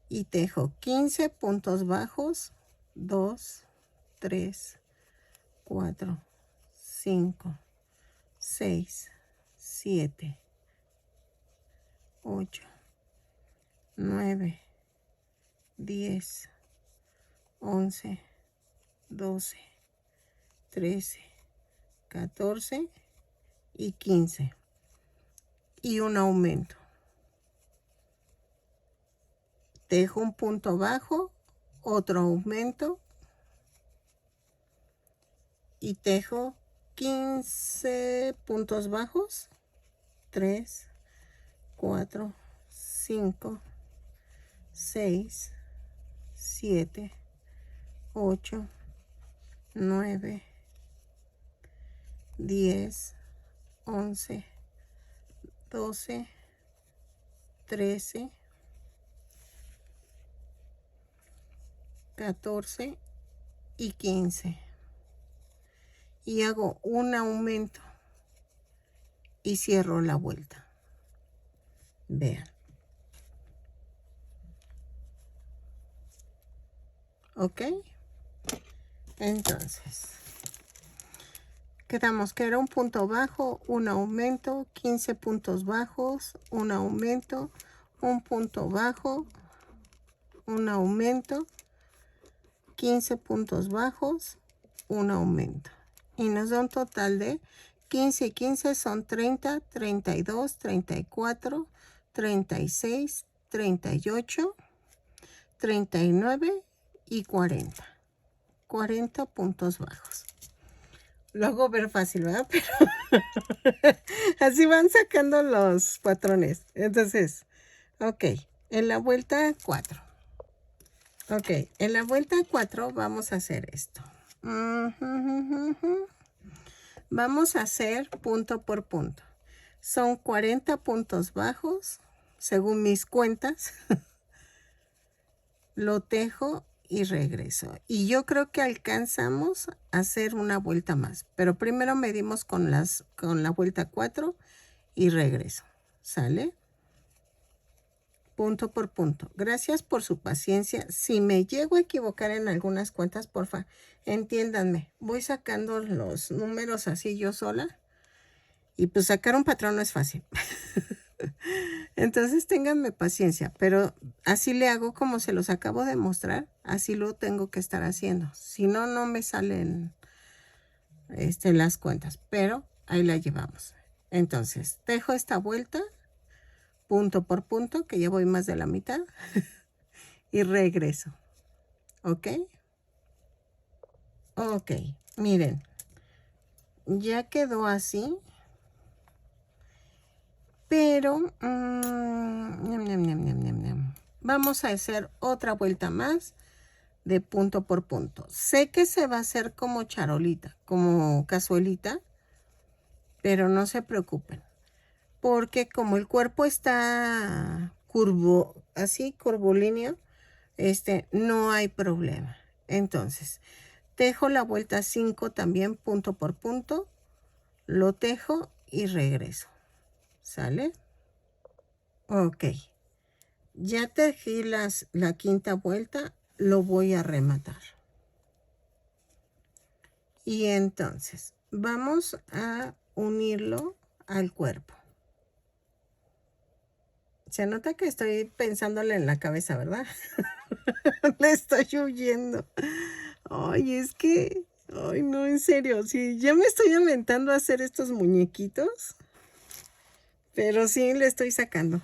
Y tejo 15 puntos bajos, 2, 3, 4, 5, 6, 7, 8, 9, 10, 11, 12, 13, 14 y 15. Y un aumento. Tejo un punto bajo, otro aumento y tejo 15 puntos bajos, 3, 4, 5, 6, 7, 8, 9, 10, 11, 12, 13, 14 y 15. Y hago un aumento y cierro la vuelta. Vean. ¿Ok? Entonces, quedamos que era un punto bajo, un aumento, 15 puntos bajos, un aumento, un punto bajo, un aumento, 15 puntos bajos, un aumento. Y nos da un total de 15 y 15 son 30, 32, 34, 36, 38, 39 y 40. 40 puntos bajos. Lo hago ver fácil, ¿verdad? Pero así van sacando los patrones. Entonces, ok, en la vuelta 4. Ok, en la vuelta 4 vamos a hacer esto. Vamos a hacer punto por punto. Son 40 puntos bajos, según mis cuentas. Lo tejo y regreso. Y yo creo que alcanzamos a hacer una vuelta más. Pero primero medimos con la vuelta 4 y regreso. ¿Sale? Punto por punto. Gracias por su paciencia. Si me llego a equivocar en algunas cuentas, porfa, entiéndanme. Voy sacando los números así yo sola. Y pues sacar un patrón no es fácil. Entonces ténganme paciencia, pero así le hago como se los acabo de mostrar, así lo tengo que estar haciendo. Si no, no me salen las cuentas, pero ahí la llevamos. Entonces, tejo esta vuelta, punto por punto, que ya voy más de la mitad, y regreso. ¿Ok? Ok, miren, ya quedó así. Pero vamos a hacer otra vuelta más de punto por punto. Sé que se va a hacer como charolita, como cazuelita, pero no se preocupen, porque como el cuerpo está así curvilíneo, no hay problema. Entonces, tejo la vuelta 5 también punto por punto, lo tejo y regreso. ¿Sale? Ok. Ya tejí la quinta vuelta, lo voy a rematar. Y entonces vamos a unirlo al cuerpo. Se nota que estoy pensándole en la cabeza, ¿verdad? Le estoy huyendo. Ay, es que, ay, no, en serio, sí, ya me estoy aventando a hacer estos muñequitos, pero sí le estoy sacando.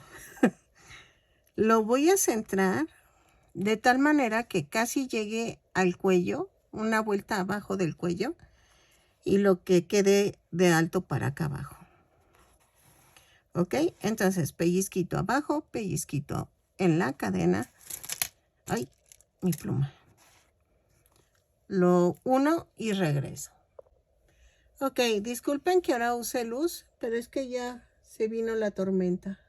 Lo voy a centrar de tal manera que casi llegue al cuello, una vuelta abajo del cuello, y lo que quede de alto para acá abajo. ¿Ok? Entonces, pellizquito abajo, pellizquito en la cadena. Ay, mi pluma. Lo uno y regreso. Ok, disculpen que ahora use luz, pero es que ya se vino la tormenta.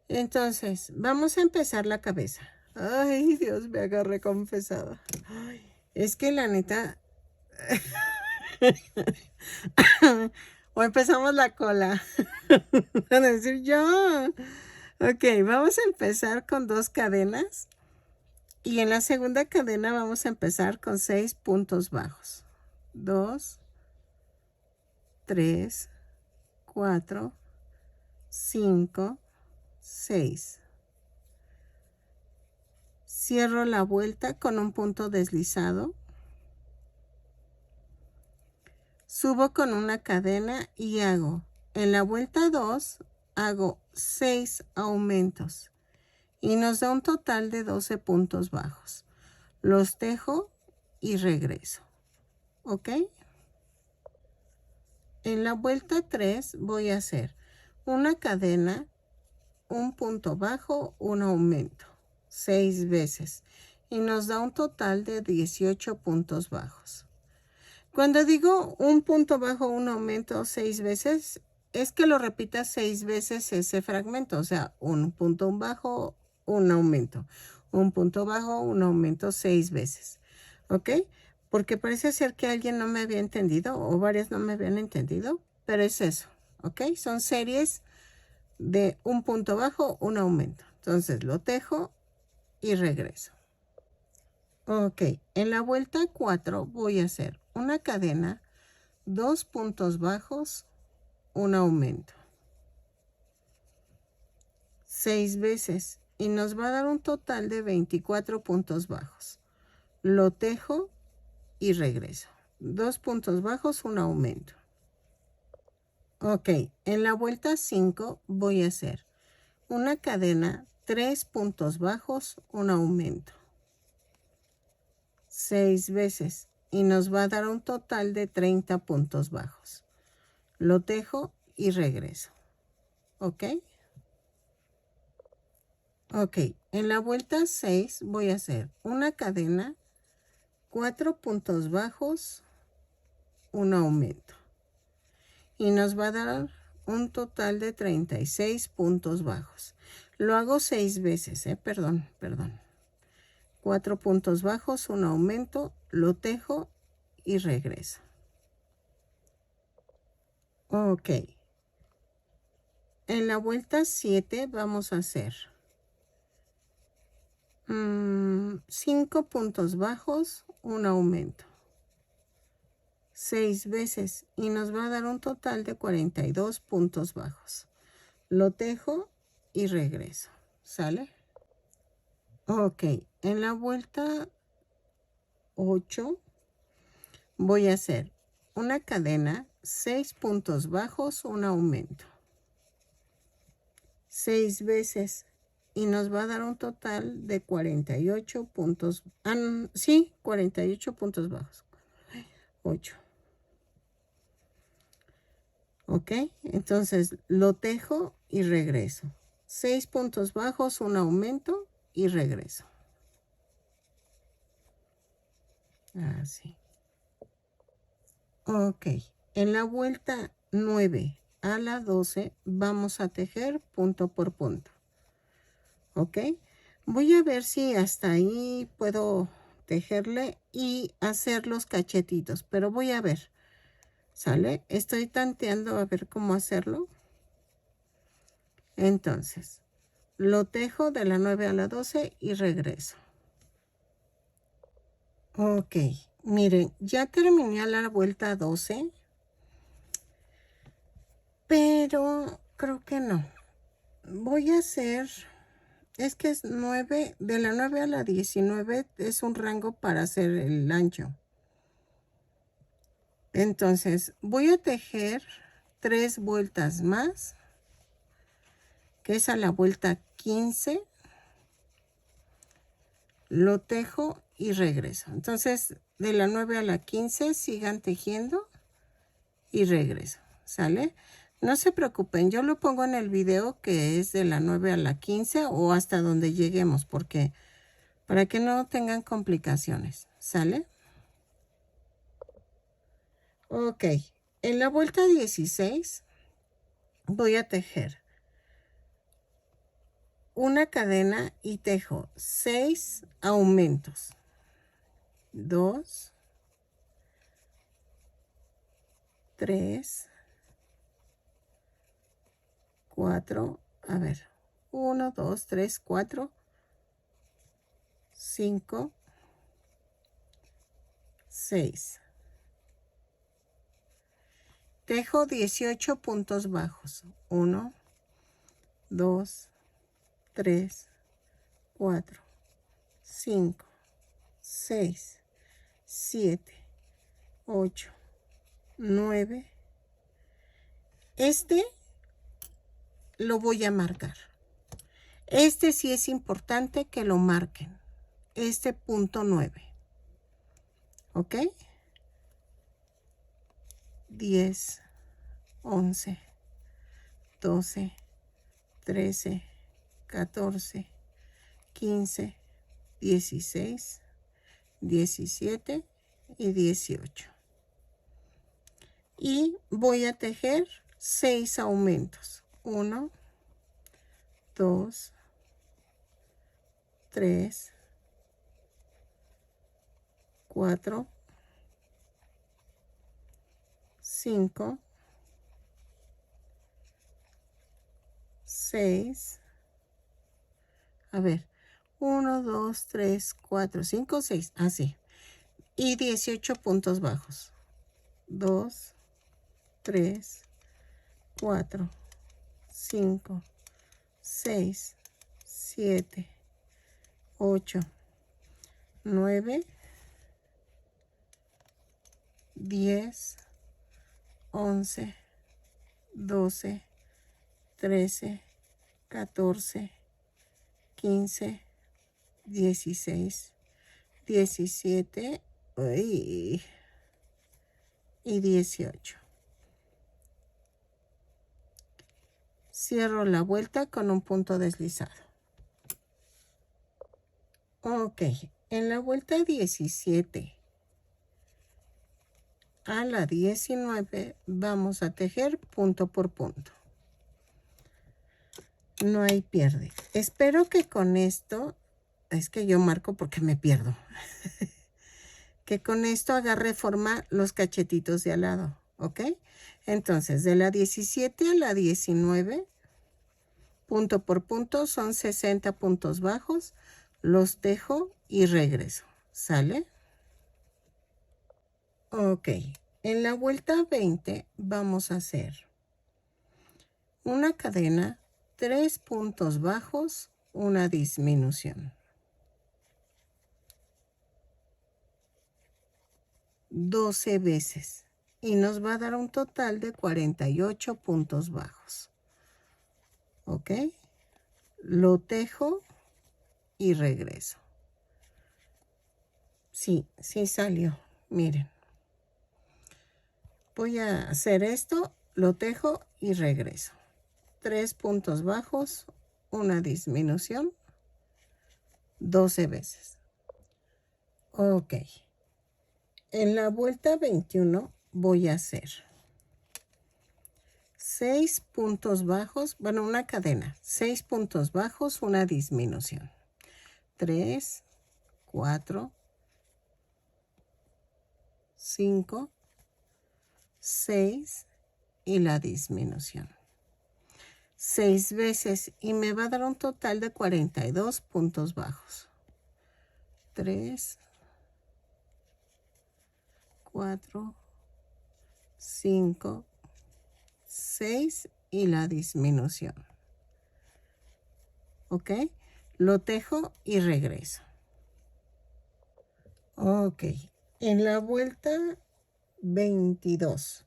Entonces, vamos a empezar la cabeza. Ay, Dios, me agarré confesada. Ay, es que la neta... o empezamos la cola. Van a decir yo. Ok, vamos a empezar con 2 cadenas. Y en la segunda cadena vamos a empezar con 6 puntos bajos. 2, 3, 4, 5, 6. Cierro la vuelta con un punto deslizado. Subo con una cadena y hago, en la vuelta 2, hago 6 aumentos. Y nos da un total de 12 puntos bajos. Los tejo y regreso. ¿Ok? En la vuelta 3 voy a hacer una cadena, un punto bajo, un aumento, 6 veces. Y nos da un total de 18 puntos bajos. Cuando digo un punto bajo, un aumento 6 veces, es que lo repitas 6 veces ese fragmento. O sea, un punto bajo, un aumento. Un punto bajo, un aumento 6 veces. ¿Ok? Porque parece ser que alguien no me había entendido o varios no me habían entendido, pero es eso. ¿Ok? Son series de un punto bajo, un aumento. Entonces lo tejo y regreso. Ok, en la vuelta 4 voy a hacer una cadena, 2 puntos bajos, un aumento. 6 veces y nos va a dar un total de 24 puntos bajos. Lo tejo y regreso. 2 puntos bajos, un aumento. Ok, en la vuelta 5 voy a hacer una cadena, 3 puntos bajos, un aumento. 6 veces y nos va a dar un total de 30 puntos bajos. Lo tejo y regreso. ¿Ok? Ok, en la vuelta 6 voy a hacer una cadena, 4 puntos bajos, un aumento. Y nos va a dar un total de 36 puntos bajos. Lo hago 6 veces, perdón. 4 puntos bajos, un aumento, lo tejo y regreso. Ok. En la vuelta 7 vamos a hacer 5 puntos bajos, un aumento. 6 veces y nos va a dar un total de 42 puntos bajos. Lo tejo y regreso. ¿Sale? Ok, en la vuelta 8 voy a hacer una cadena, 6 puntos bajos, un aumento. 6 veces y nos va a dar un total de 48 puntos. Sí, 48 puntos bajos. 8. ¿Ok? Entonces lo tejo y regreso. 6 puntos bajos, un aumento y regreso. Así. Ok. En la vuelta 9 a la 12 vamos a tejer punto por punto. ¿Ok? Voy a ver si hasta ahí puedo tejerle y hacer los cachetitos, pero voy a ver. ¿Sale? Estoy tanteando a ver cómo hacerlo. Entonces, lo tejo de la 9 a la 12 y regreso. Ok, miren, ya terminé la vuelta 12, pero creo que no. Voy a hacer, es que es 9, de la 9 a la 19 es un rango para hacer el ancho. Entonces, voy a tejer 3 vueltas más, que es a la vuelta 15. Lo tejo y regreso. Entonces, de la 9 a la 15 sigan tejiendo y regreso. ¿Sale? No se preocupen, yo lo pongo en el video que es de la 9 a la 15 o hasta donde lleguemos, porque para que no tengan complicaciones. ¿Sale? Ok, en la vuelta 16 voy a tejer una cadena y tejo 6 aumentos. 2, 3, 4, a ver, 1, 2, 3, 4, 5, 6. Tejo 18 puntos bajos. 1, 2, 3, 4, 5, 6, 7, 8, 9. Este lo voy a marcar. Este sí es importante que lo marquen. Este punto 9. ¿Ok? 10, 11, 12, 13, 14, 15, 16, 17 y 18. Y voy a tejer 6 aumentos. 1, 2, 3, 4, 5, 6. A ver, 1, 2, 3, 4, 5, 6. Así. Y 18 puntos bajos. 2, 3, 4, 5, 6, 7, 8, 9, 10, 11, 12, 13, 14, 15, 16, 17 y 18. Cierro la vuelta con un punto deslizado. Ok, en la vuelta 17 a la 19 vamos a tejer punto por punto. No hay pierde. Espero que con esto, es que yo marco porque me pierdo, que con esto agarre forma los cachetitos de al lado, ¿ok? Entonces, de la 17 a la 19, punto por punto, son 60 puntos bajos, los tejo y regreso, ¿sale? Ok, en la vuelta 20 vamos a hacer una cadena, 3 puntos bajos, una disminución. 12 veces y nos va a dar un total de 48 puntos bajos. ¿Ok? Lo tejo y regreso. Sí, sí salió. Miren. Voy a hacer esto lo tejo y regreso. 3 puntos bajos, una disminución, 12 veces. Ok. En la vuelta 21 voy a hacer 6 puntos bajos, bueno, una cadena, 6 puntos bajos, una disminución. 3, 4, 5, 6 y la disminución. 6 veces y me va a dar un total de 42 puntos bajos. 3, 4, 5, 6 y la disminución. ¿Ok? Lo tejo y regreso. Ok. En la vuelta 22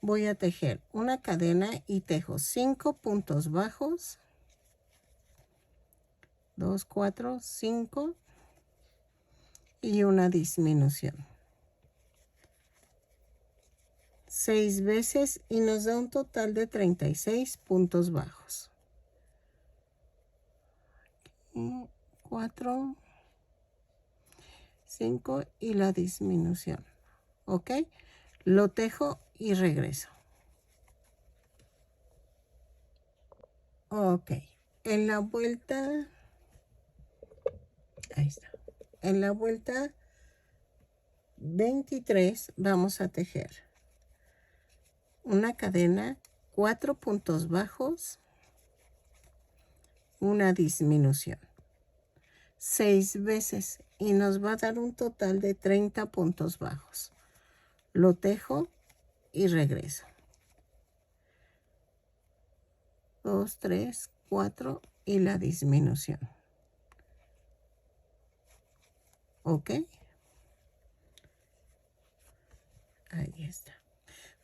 voy a tejer una cadena y tejo 5 puntos bajos. 2, 4, 5 y una disminución. 6 veces y nos da un total de 36 puntos bajos. 4, 5 y la disminución. ¿Ok? Lo tejo y regreso. Ok. En la vuelta... Ahí está. En la vuelta 23 vamos a tejer una cadena, 4 puntos bajos, una disminución. 6 veces y nos va a dar un total de 30 puntos bajos. Lo tejo y regreso. 2, 3, 4 y la disminución. ¿Ok? Ahí está.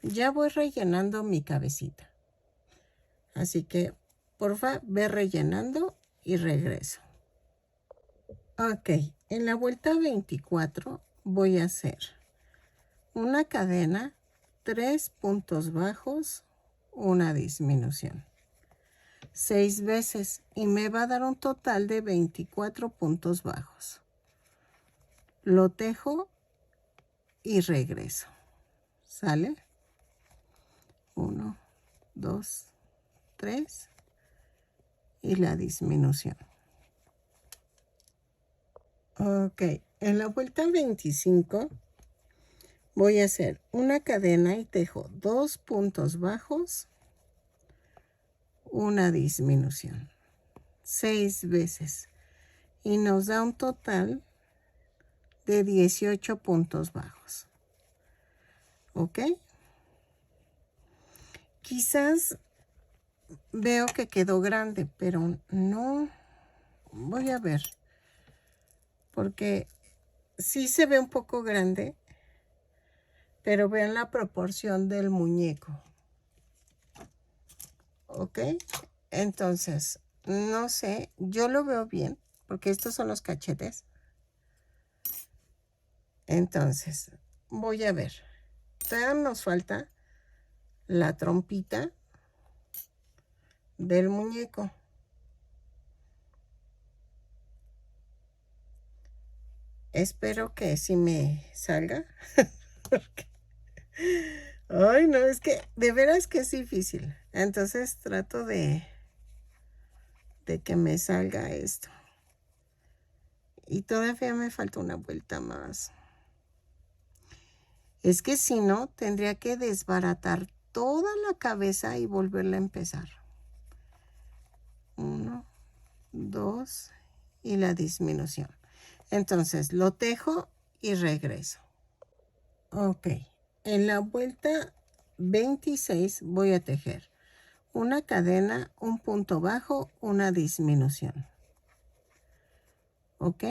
Ya voy rellenando mi cabecita. Así que, porfa, ve rellenando y regreso. Ok, en la vuelta 24 voy a hacer una cadena, 3 puntos bajos, una disminución. 6 veces y me va a dar un total de 24 puntos bajos. Lo tejo y regreso. ¿Sale? 1, 2, 3 y la disminución. Ok, en la vuelta 25 voy a hacer una cadena y tejo 2 puntos bajos, una disminución. 6 veces y nos da un total de 18 puntos bajos. ¿Ok? Quizás veo que quedó grande, pero no. Voy a ver. Porque sí se ve un poco grande, pero vean la proporción del muñeco. ¿Ok? Entonces, no sé, yo lo veo bien, porque estos son los cachetes. Entonces, voy a ver. Todavía nos falta la trompita del muñeco. Espero que sí me salga. Ay, no, es que de veras que es difícil. Entonces trato de que me salga esto. Y todavía me falta una vuelta más. Es que si no, tendría que desbaratar toda la cabeza y volverla a empezar. 1, 2 y la disminución. Entonces lo tejo y regreso. Ok, en la vuelta 26 voy a tejer una cadena, un punto bajo, una disminución. ¿Ok?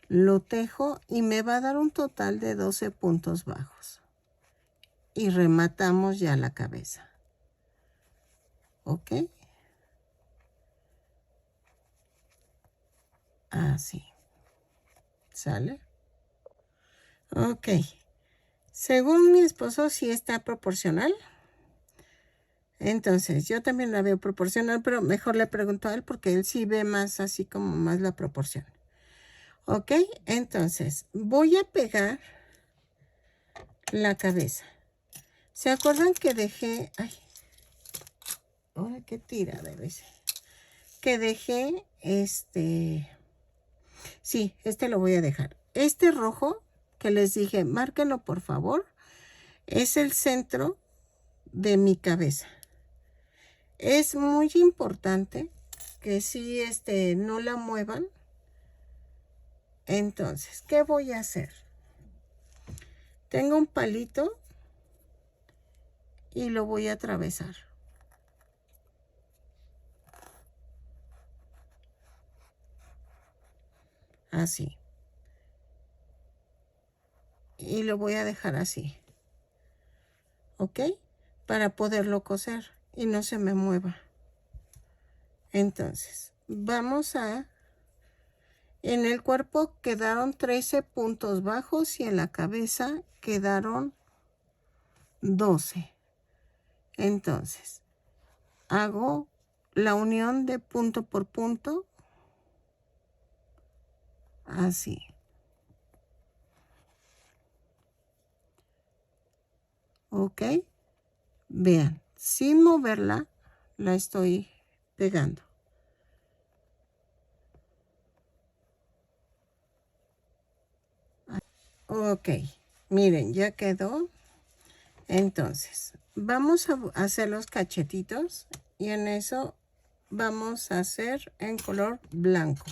Lo tejo y me va a dar un total de 12 puntos bajos. Y rematamos ya la cabeza. ¿Ok? Así. ¿Sale? Ok. Según mi esposo, sí está proporcional. Entonces, yo también la veo proporcional, pero mejor le pregunto a él porque él sí ve más así como más la proporción. ¿Ok? Entonces, voy a pegar la cabeza. ¿Se acuerdan que dejé... Ay, ahora qué tira debe ser. Que dejé Sí, lo voy a dejar. Este rojo que les dije, márquenlo por favor, es el centro de mi cabeza. Es muy importante que sí, no la muevan. Entonces, ¿qué voy a hacer? Tengo un palito y lo voy a atravesar. Así. Y lo voy a dejar así. ¿Ok? Para poderlo coser y no se me mueva. Entonces, vamos a... En el cuerpo quedaron 13 puntos bajos y en la cabeza quedaron 12. Entonces, hago la unión de punto por punto, así. ¿Ok? Vean, sin moverla, la estoy pegando. Ok, miren, ya quedó. Entonces, vamos a hacer los cachetitos y en eso vamos a hacer en color blanco.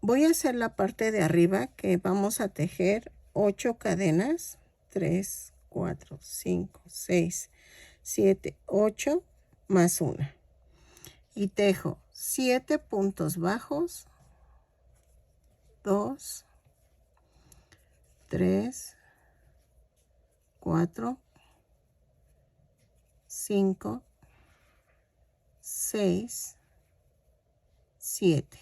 Voy a hacer la parte de arriba que vamos a tejer 8 cadenas. 3, 4, 5, 6, 7, 8 más una. Y tejo 7 puntos bajos. 2, 3, 4, 5, 6, 7.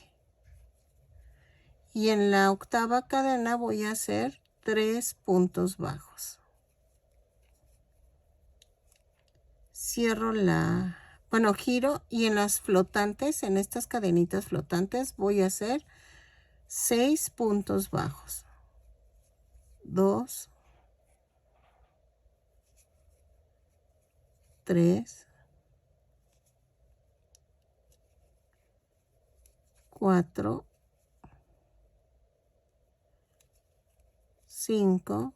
Y en la octava cadena voy a hacer 3 puntos bajos. Cierro bueno, giro y en las flotantes, en estas cadenitas flotantes, voy a hacer 6 puntos bajos. 2, 3, 4, 5,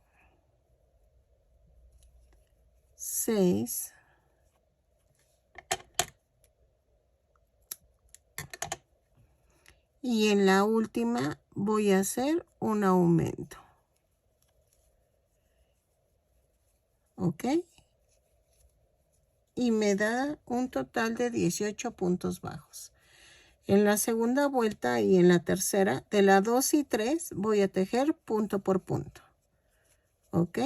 6, 7. Y en la última voy a hacer un aumento. ¿Ok? Y me da un total de 18 puntos bajos. En la segunda vuelta y en la tercera, de la 2 y 3, voy a tejer punto por punto. ¿Ok?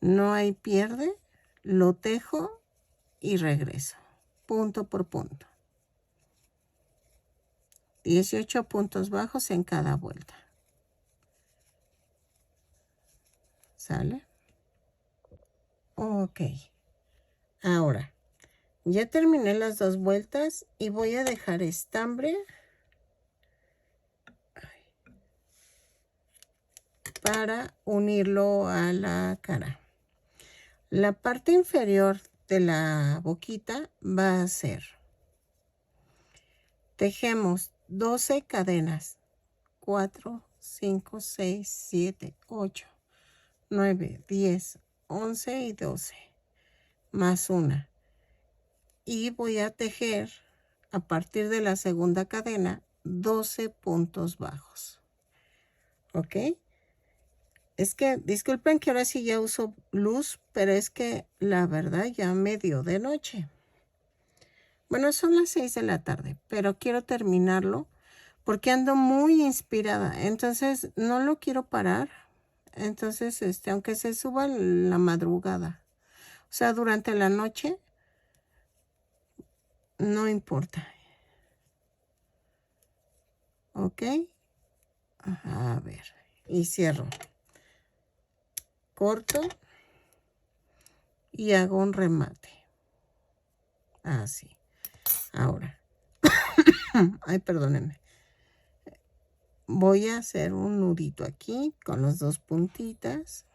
No hay pierde, lo tejo y regreso. Punto por punto. 18 puntos bajos en cada vuelta. ¿Sale? Ok. Ahora, ya terminé las 2 vueltas y voy a dejar estambre para unirlo a la cara. La parte inferior de la boquita va a ser, tejemos 12 cadenas, 4, 5, 6, 7, 8, 9, 10, 11 y 12, más una. Y voy a tejer a partir de la segunda cadena 12 puntos bajos. ¿Ok? Es que, disculpen que ahora sí ya uso luz, pero es que la verdad ya me dio de noche. Bueno, son las 6 de la tarde, pero quiero terminarlo porque ando muy inspirada. Entonces, no lo quiero parar. Entonces, aunque se suba en la madrugada, o sea, durante la noche, no importa. ¿Ok? A ver, y cierro. Corto y hago un remate. Así. Ahora. Ay, perdónenme. Voy a hacer un nudito aquí con las dos puntitas.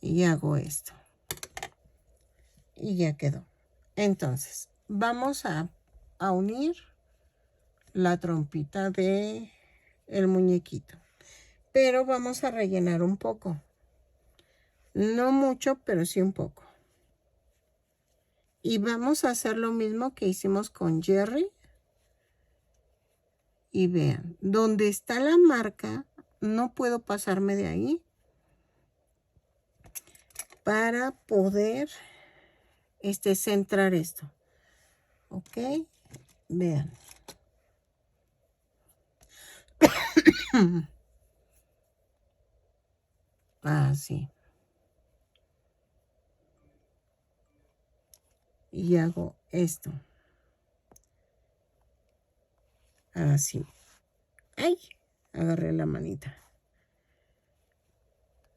Y hago esto. Y ya quedó. Entonces, vamos a unir la trompita de el muñequito. Pero vamos a rellenar un poco. No mucho, pero sí un poco. Y vamos a hacer lo mismo que hicimos con Jerry. Y vean, donde está la marca, no puedo pasarme de ahí para poder centrar esto. Ok, vean. Así. Y hago esto. Así. ¡Ay! Agarré la manita.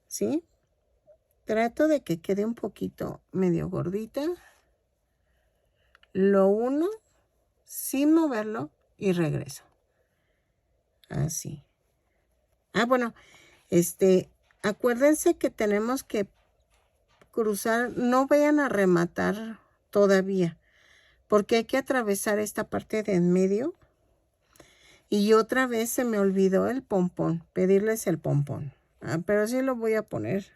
¿Sí? Trato de que quede un poquito medio gordita. Lo uno sin moverlo y regreso. Así. Ah, bueno, acuérdense que tenemos que cruzar, no vayan a rematar todavía, porque hay que atravesar esta parte de en medio. Y otra vez se me olvidó el pompón, pedirles el pompón. Ah, pero sí lo voy a poner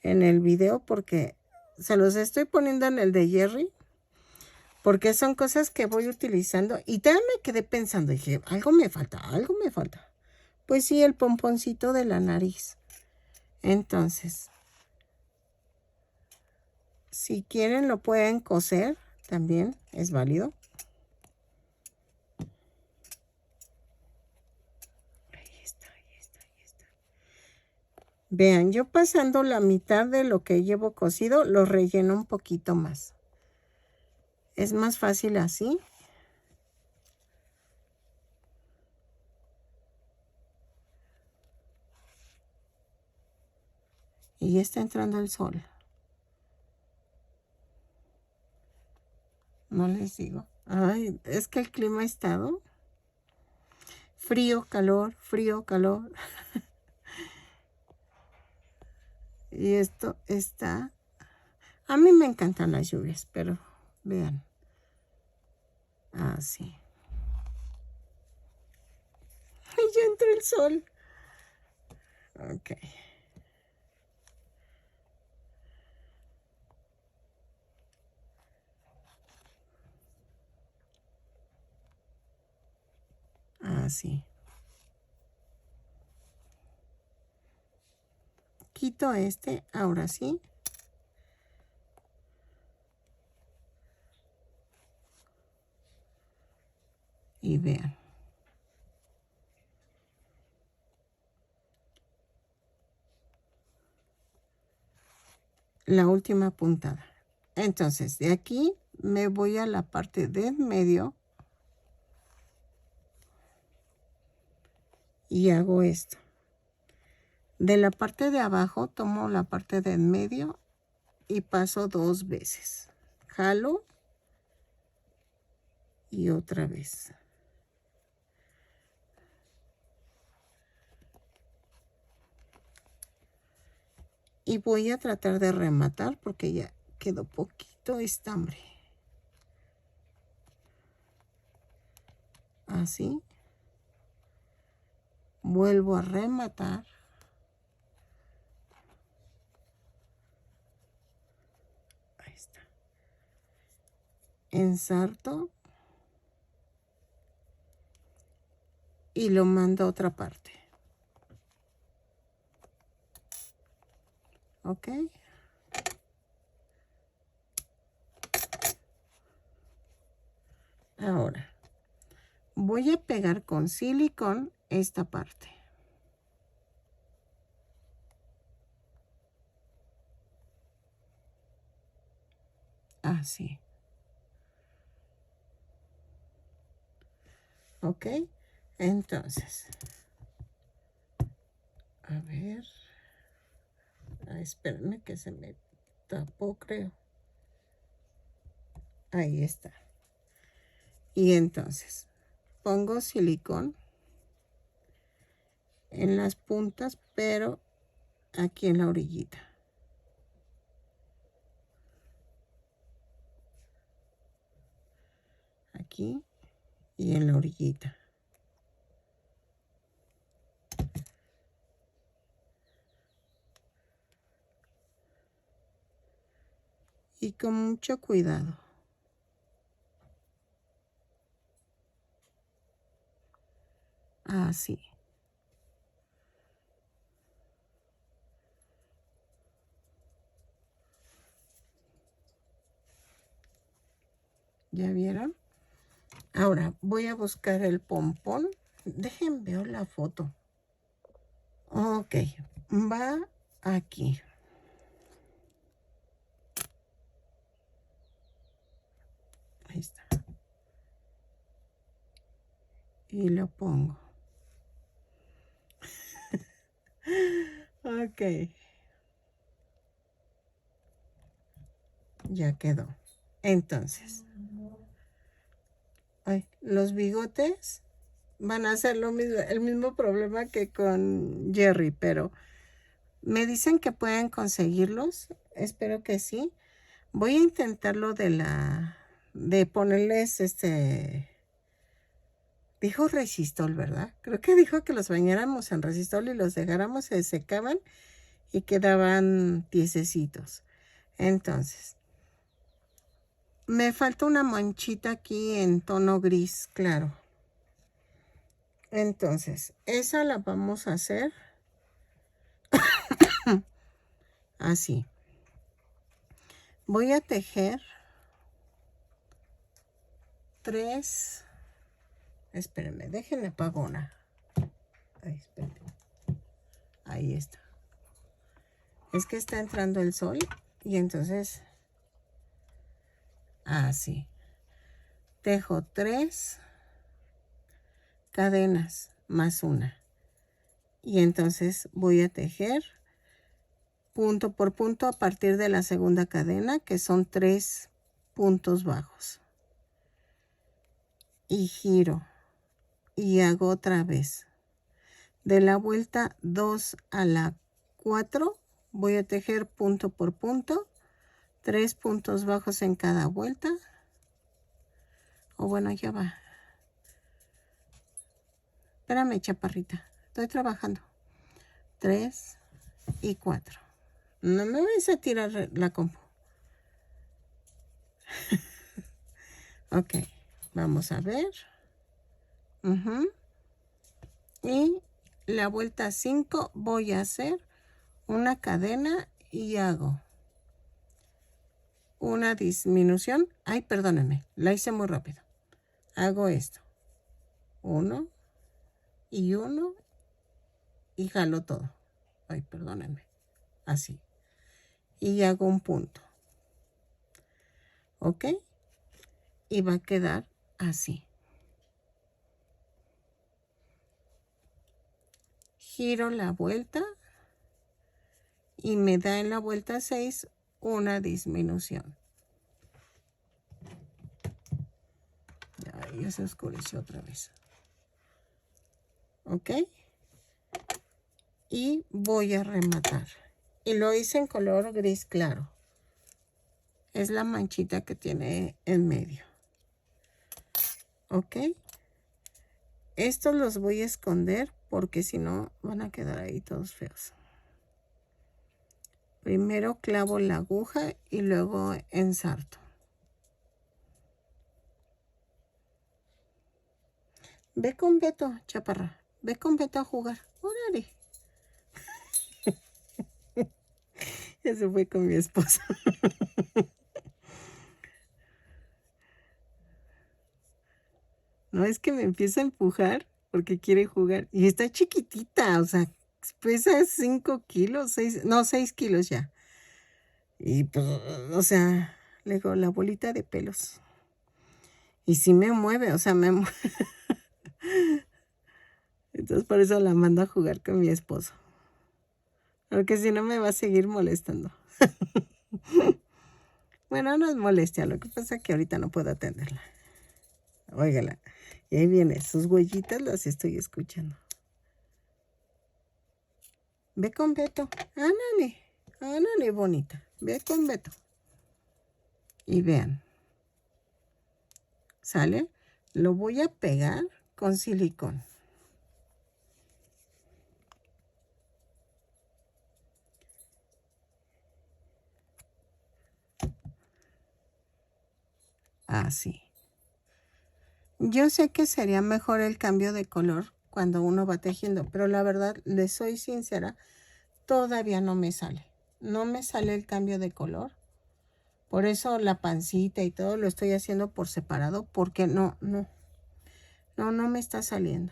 en el video porque se los estoy poniendo en el de Jerry, porque son cosas que voy utilizando. Y también me quedé pensando, dije, algo me falta, algo me falta. Pues sí, el pomponcito de la nariz. Entonces, si quieren lo pueden coser, también es válido. Ahí está, ahí está, ahí está. Vean, yo pasando la mitad de lo que llevo cosido, lo relleno un poquito más. Es más fácil así. Y ya está entrando el sol. No les digo. Ay, es que el clima ha estado frío, calor, frío, calor. Y esto está... A mí me encantan las lluvias, pero vean. Así. Y ya entró el sol. Ok. Así. Quito ahora sí. Y vean. La última puntada. Entonces, de aquí me voy a la parte de en medio. Y hago esto. De la parte de abajo tomo la parte de en medio y paso 2 veces. Jalo y otra vez. Y voy a tratar de rematar porque ya quedó poquito estambre. Así. Vuelvo a rematar. Ahí está. Ensarto. Y lo mando a otra parte. ¿Ok? Ahora, voy a pegar con silicón esta parte. Así. ¿Ok? Entonces, a ver. espérenme que se me tapó, creo. Ahí está. Y entonces pongo silicón en las puntas, pero aquí en la orillita. Aquí y en la orillita. Y con mucho cuidado. Así. ¿Ya vieron? Ahora voy a buscar el pompón. Dejen ver la foto. Ok, va aquí. Ahí está. Y lo pongo. Ok. Ya quedó. Entonces, ay, los bigotes van a ser lo mismo, el mismo problema que con Jerry, pero me dicen que pueden conseguirlos. Espero que sí. Voy a intentarlo de ponerles dijo resistol, ¿verdad? Creo que dijo que los bañáramos en resistol y los dejáramos, se secaban y quedaban tiesecitos. Entonces, me falta una manchita aquí en tono gris claro. Entonces, esa la vamos a hacer así. Voy a tejer 3. Espérenme, déjenme apago una. Ay, espérenme. Ahí está. Es que está entrando el sol y entonces así. Tejo 3 cadenas más una. Y entonces voy a tejer punto por punto a partir de la segunda cadena, que son 3 puntos bajos. Y giro y hago otra vez. De la vuelta 2 a la 4 voy a tejer punto por punto, 3 puntos bajos en cada vuelta. O bueno, ya va. Espérame, chaparrita. Estoy trabajando. 3 y 4. No me vais a tirar la compu. Ok, vamos a ver. Y la vuelta 5 voy a hacer una cadena y hago una disminución. Ay, perdónenme, la hice muy rápido. Hago esto. 1 y 1 y jalo todo. Ay, perdónenme. Así. Y hago un punto. ¿Ok? Y va a quedar así. Giro la vuelta y me da en la vuelta 6 una disminución. Ya se oscureció otra vez. ¿Ok? Y voy a rematar. Y lo hice en color gris claro. Es la manchita que tiene en medio. ¿Ok? Estos los voy a esconder porque si no van a quedar ahí todos feos. Primero clavo la aguja y luego ensarto. Ve con Beto, chaparra. Ve con Beto a jugar. Órale. Ya se fue con mi esposo. No, es que me empieza a empujar porque quiere jugar. Y está chiquitita, o sea, pesa 5 kilos, 6, no, 6 kilos ya. Y pues, o sea, le digo, la bolita de pelos. Y sí me mueve, o sea, me mueve. Entonces por eso la mando a jugar con mi esposo. porque si no me va a seguir molestando. Bueno, no es molestia, lo que pasa es que ahorita no puedo atenderla. Óigala, y ahí viene, sus huellitas las estoy escuchando. Ve con Beto, ándale, ándale bonita, ve con Beto. Y vean, ¿sale? Lo voy a pegar con silicón. Así. Yo sé que sería mejor el cambio de color cuando uno va tejiendo, pero la verdad, les soy sincera, todavía no me sale. No me sale el cambio de color. Por eso la pancita y todo lo estoy haciendo por separado, porque no me está saliendo.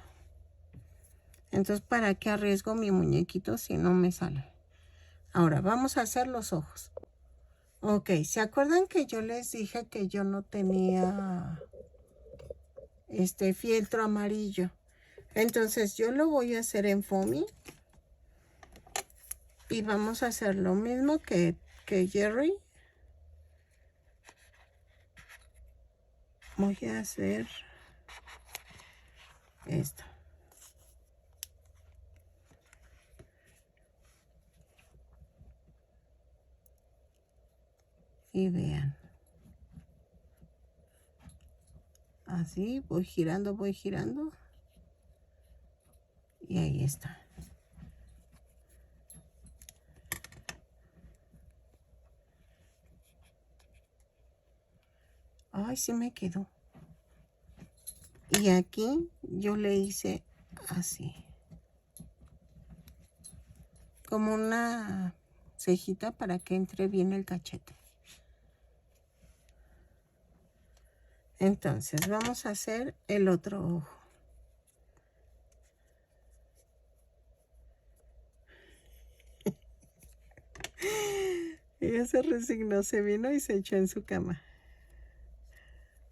Entonces, ¿para qué arriesgo mi muñequito si no me sale? Ahora, vamos a hacer los ojos. Ok, ¿se acuerdan que yo les dije que yo no tenía este fieltro amarillo? Entonces, yo lo voy a hacer en foamy. Y vamos a hacer lo mismo que Jerry. Voy a hacer esto. Y vean. Así, voy girando, voy girando. Y ahí está. Ay, sí me quedó. Y aquí yo le hice así. Como una cejita para que entre bien el cachete. Entonces, vamos a hacer el otro ojo. Ella se resignó, se vino y se echó en su cama.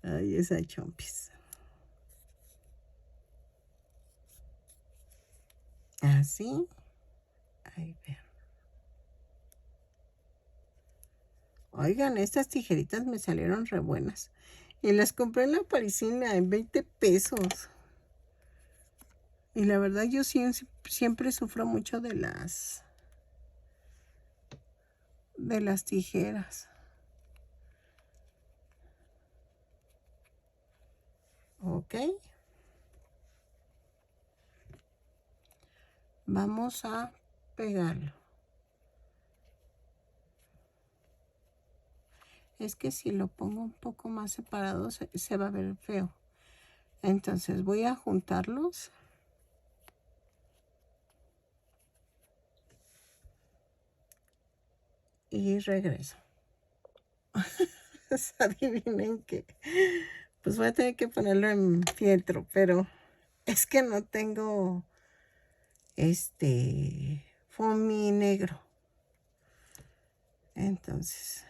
Ay, esa chompis. Así. Ahí vean. Oigan, estas tijeritas me salieron re buenas. Y las compré en la Parisina en 20 pesos. Y la verdad yo siempre sufro mucho de las tijeras. Ok. Vamos a pegarlo. Es que si lo pongo un poco más separado se va a ver feo. Entonces voy a juntarlos. Y regreso. Adivinen qué. Pues voy a tener que ponerlo en fieltro, pero es que no tengo foamy negro. Entonces,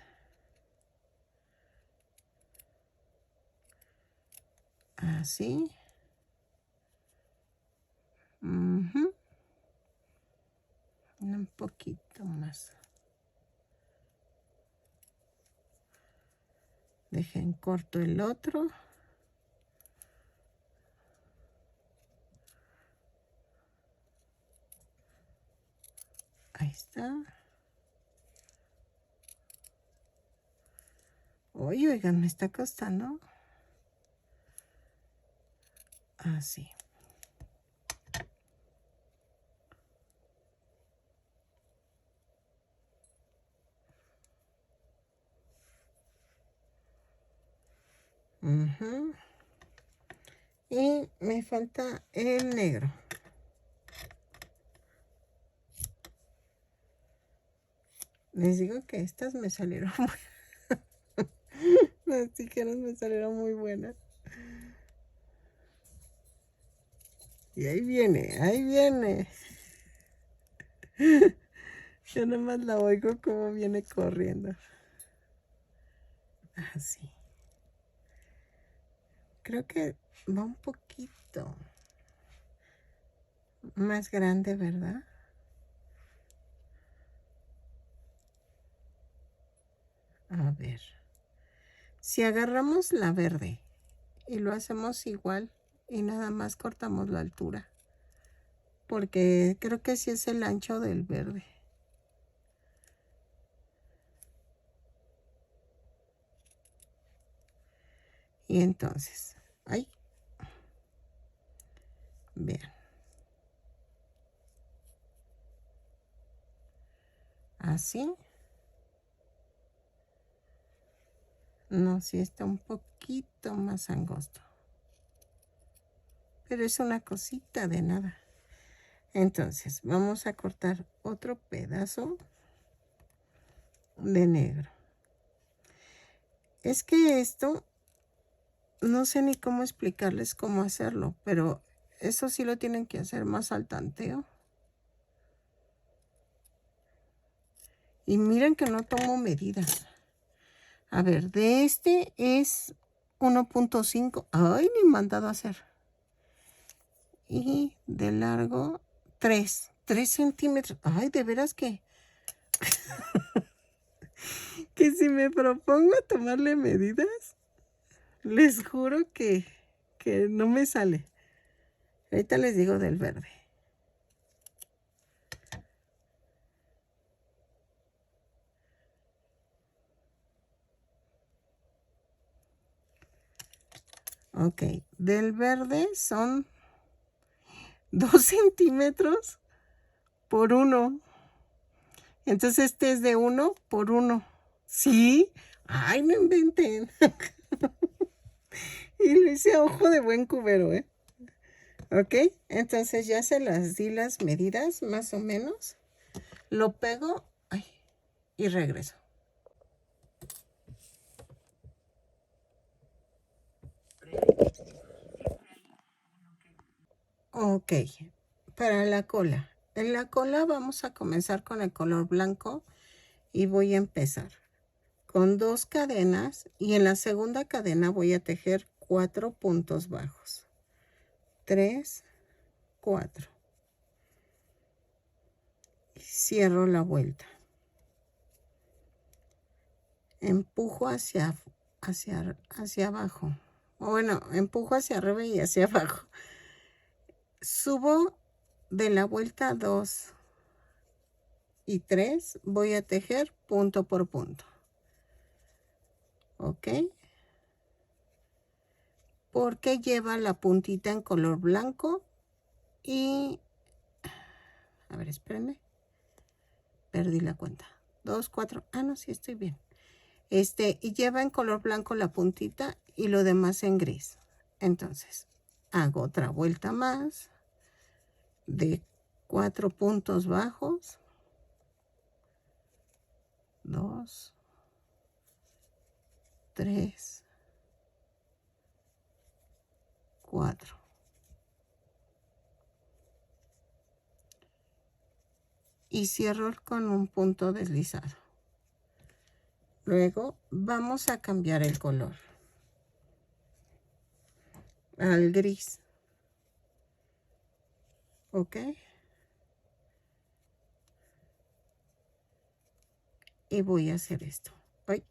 así. Un poquito más. Dejen corto el otro. Ahí está. Oye, oigan, me está costando. Así. Y me falta el negro. Les digo que estas me salieron las tijeras me salieron muy buenas. Y ahí viene, ahí viene. Yo nomás la oigo como viene corriendo. Así. Creo que va un poquito más grande, ¿verdad? ver. Si agarramos la verde y lo hacemos igual y nada más cortamos la altura, porque creo que sí es el ancho del verde. Y entonces, ahí, vean. Así. No, sí está un poquito más angosto. Pero es una cosita de nada. Entonces, vamos a cortar otro pedazo de negro. Es que esto, no sé ni cómo explicarles cómo hacerlo, pero eso sí lo tienen que hacer más al tanteo. Y miren que no tomo medidas. A ver, de este es 1.5. Ay, ni mandado a hacer. Y de largo 3 centímetros. Ay, de veras que si me propongo a tomarle medidas, les juro que no me sale. Ahorita les digo del verde. Ok, del verde son 2 centímetros por 1. Entonces este es de 1 por 1. ¿Sí? Ay, no inventen. Y lo hice a ojo de buen cubero, ¿eh? Ok, entonces ya se las di las medidas, más o menos. Lo pego, ay, y regreso. Ok, para la cola. En la cola vamos a comenzar con el color blanco y voy a empezar con 2 cadenas y en la segunda cadena voy a tejer 4 puntos bajos. 3, 4. Y cierro la vuelta. Empujo hacia abajo. Bueno, empujo hacia arriba y hacia abajo. Subo de la vuelta 2 y 3. Voy a tejer punto por punto. ¿Ok? Porque lleva la puntita en color blanco y... A ver, espérenme. Perdí la cuenta. 2, 4. Ah, no, sí estoy bien. Y lleva en color blanco la puntita y lo demás en gris. Entonces, hago otra vuelta más de 4 puntos bajos. 2, 3, 4. Y cierro con un punto deslizado. Luego vamos a cambiar el color al gris. ¿Ok? Y voy a hacer esto. Ay.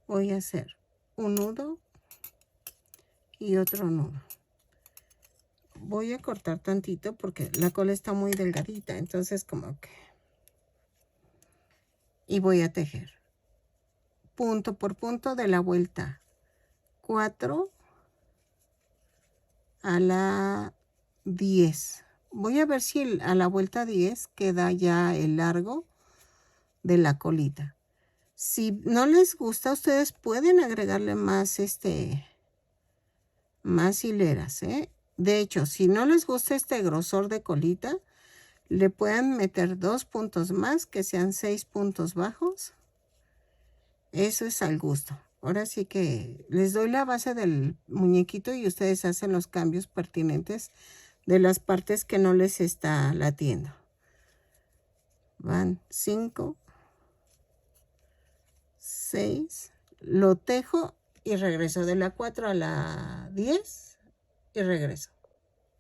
Voy a hacer un nudo y otro nudo. Voy a cortar tantito porque la cola está muy delgadita, entonces como que... Y voy a tejer punto por punto de la vuelta 4 a la 10. Voy a ver si a la vuelta 10 queda ya el largo de la colita. Si no les gusta, ustedes pueden agregarle más más hileras, ¿eh? De hecho, si no les gusta este grosor de colita, le pueden meter 2 puntos más, que sean 6 puntos bajos. Eso es al gusto. Ahora sí que les doy la base del muñequito y ustedes hacen los cambios pertinentes de las partes que no les está latiendo. Van 5, 6, lo tejo y regreso de la 4 a la 10 y regreso.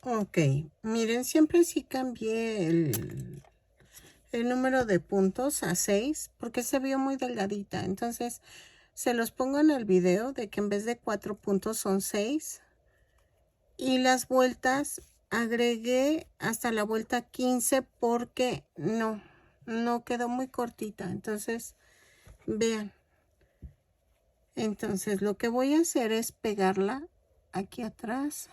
Ok, miren, siempre sí cambié el número de puntos a 6 porque se vio muy delgadita. Entonces se los pongo en el video de que en vez de 4 puntos son 6. Y las vueltas agregué hasta la vuelta 15 porque no quedó muy cortita. Entonces, vean. Entonces lo que voy a hacer es pegarla aquí atrás.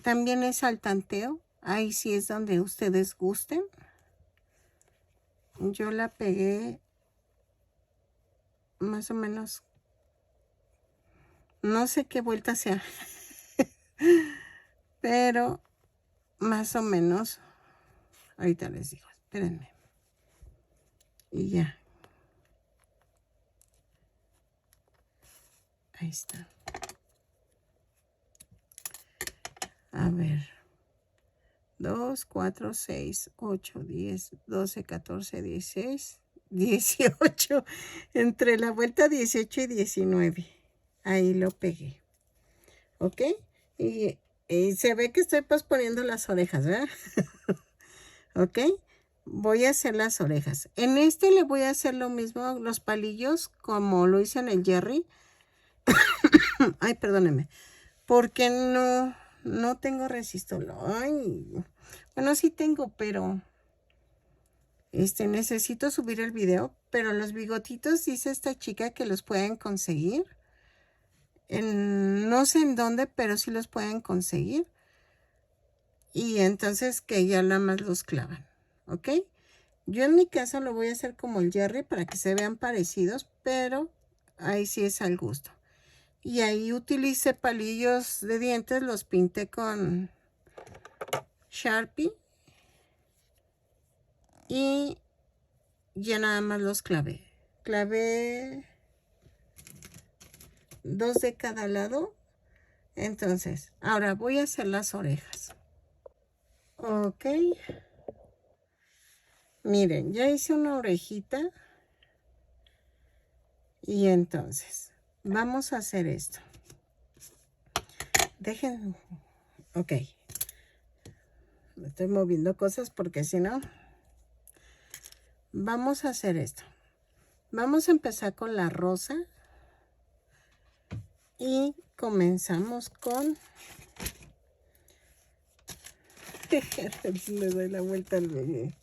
También es al tanteo. Ahí sí es donde ustedes gusten. Yo la pegué más o menos. No sé qué vuelta sea. Pero más o menos. Ahorita les digo. Espérenme. Y ya. Ahí está. A ver. 2, 4, 6, 8, 10, 12, 14, 16, 18. Entre la vuelta 18 y 19. Ahí lo pegué. ¿Ok? Y se ve que estoy posponiendo las orejas, ¿verdad? ¿Ok? Voy a hacer las orejas. En este le voy a hacer lo mismo, los palillos, como lo hice en el Jerry. Ay, perdónenme. Porque no tengo resistor. Ay, bueno, sí tengo, pero necesito subir el video. Pero los bigotitos dice esta chica que los pueden conseguir. No sé en dónde, pero sí los pueden conseguir. Y entonces que ya nada más los clavan. ¿Ok? Yo en mi caso lo voy a hacer como el Jerry para que se vean parecidos, pero ahí sí es al gusto. Y ahí utilicé palillos de dientes, los pinté con Sharpie y ya nada más los clavé. Clavé 2 de cada lado. Entonces, ahora voy a hacer las orejas. Ok. Miren, ya hice una orejita. Y entonces, vamos a hacer esto. Dejen. Ok. Me estoy moviendo cosas porque si no. Vamos a hacer esto. Vamos a empezar con la rosa. Y comenzamos con... Le doy la vuelta al bebé.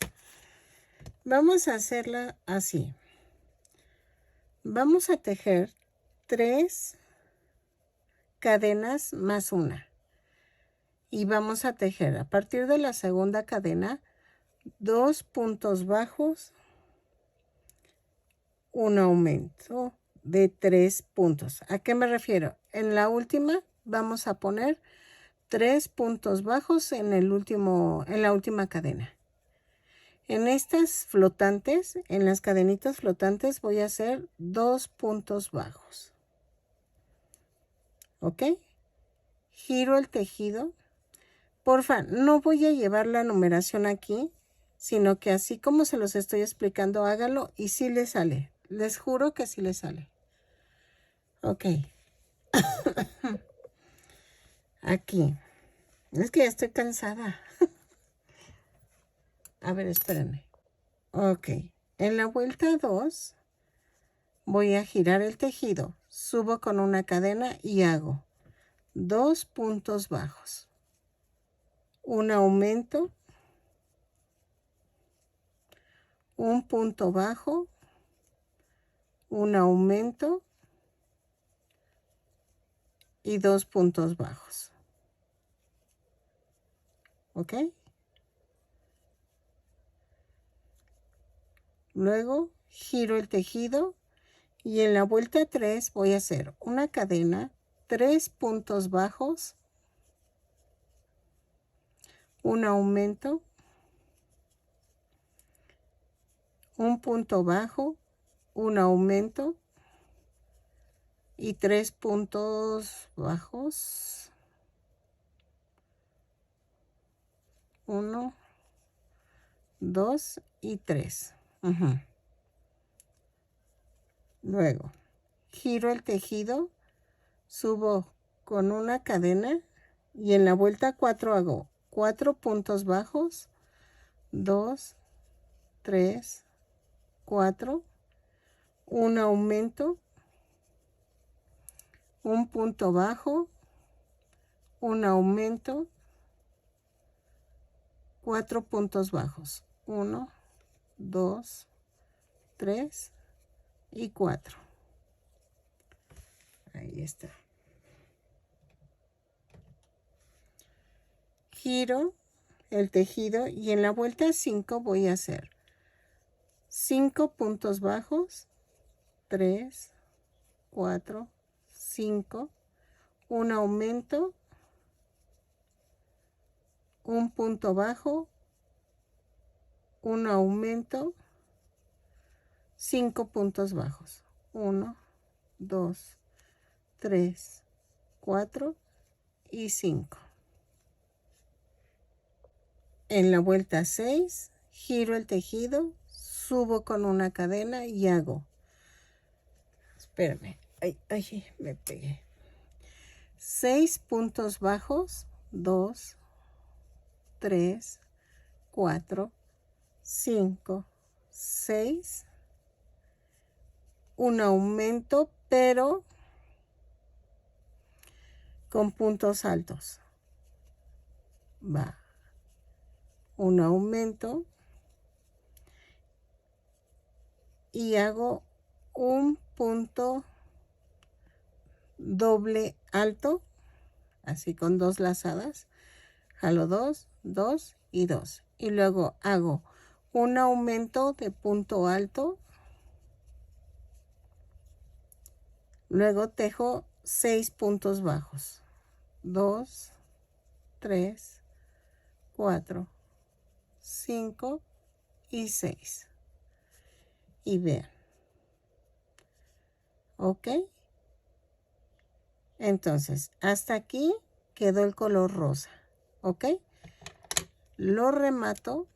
Vamos a hacerla así. Vamos a tejer 3 cadenas más una. Y vamos a tejer a partir de la segunda cadena 2 puntos bajos, un aumento de 3 puntos. ¿A qué me refiero? En la última vamos a poner 3 puntos bajos en la última cadena. En estas flotantes, en las cadenitas flotantes, voy a hacer 2 puntos bajos. ¿Ok? Giro el tejido. Porfa, no voy a llevar la numeración aquí, sino que así como se los estoy explicando, háganlo y sí les sale. Les juro que sí les sale. Ok. Aquí. Es que ya estoy cansada. A ver, espérenme. Ok. En la vuelta 2 voy a girar el tejido. Subo con una cadena y hago 2 puntos bajos. Un aumento. Un punto bajo. Un aumento. Y 2 puntos bajos. ¿Ok? Luego giro el tejido y en la vuelta 3 voy a hacer una cadena, 3 puntos bajos, un aumento, un punto bajo, un aumento y 3 puntos bajos. 1, 2 y 3. Luego, giro el tejido subo con una cadena y en la vuelta 4 hago 4 puntos bajos, 2, 3, 4, un aumento, un punto bajo, un aumento, 4 puntos bajos, 1, 2, 3 y 4. Ahí está. Giro el tejido y en la vuelta 5 voy a hacer 5 puntos bajos, 3, 4, 5, un aumento, un punto bajo, un aumento, 5 puntos bajos, 1, 2, 3, 4 y 5. En la vuelta 6, giro el tejido, subo con una cadena y hago, espérame, ay, me pegué, 6 puntos bajos, 2, 3, 4, 5, 6, un aumento, pero con puntos altos. Va, un aumento y hago un punto doble alto, así con 2 lazadas, jalo 2, 2 y 2. Y luego hago un aumento de punto alto, luego tejo 6 puntos bajos, 2, 3, 4, 5 y 6. Y vean, ¿ok? Entonces, hasta aquí quedó el color rosa, ¿ok? Lo remato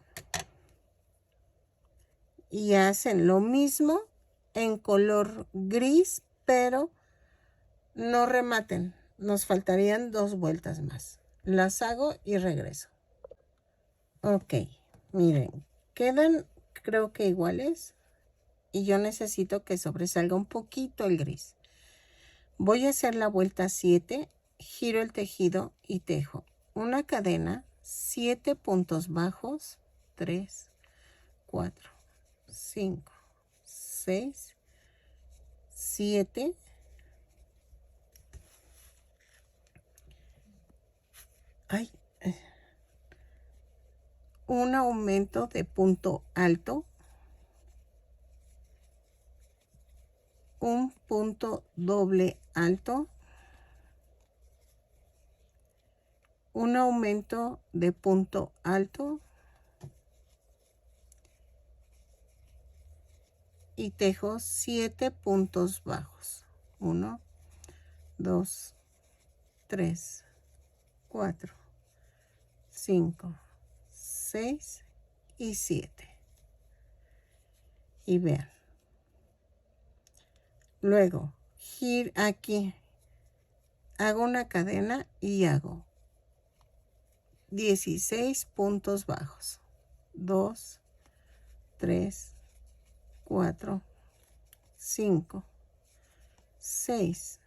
y hacen lo mismo en color gris, pero no rematen. Nos faltarían 2 vueltas más. Las hago y regreso. Ok, miren, quedan creo que iguales y yo necesito que sobresalga un poquito el gris. Voy a hacer la vuelta 7, giro el tejido y tejo una cadena, 7 puntos bajos, 3, 4, 5, 6, 7, un aumento de punto alto, un punto doble alto, un aumento de punto alto y tejo 7 puntos bajos. 1, 2, 3, 4, 5, 6 y 7. Y vean. Luego, giro aquí, hago una cadena y hago 16 puntos bajos. 2, 3, 4, 5, 6,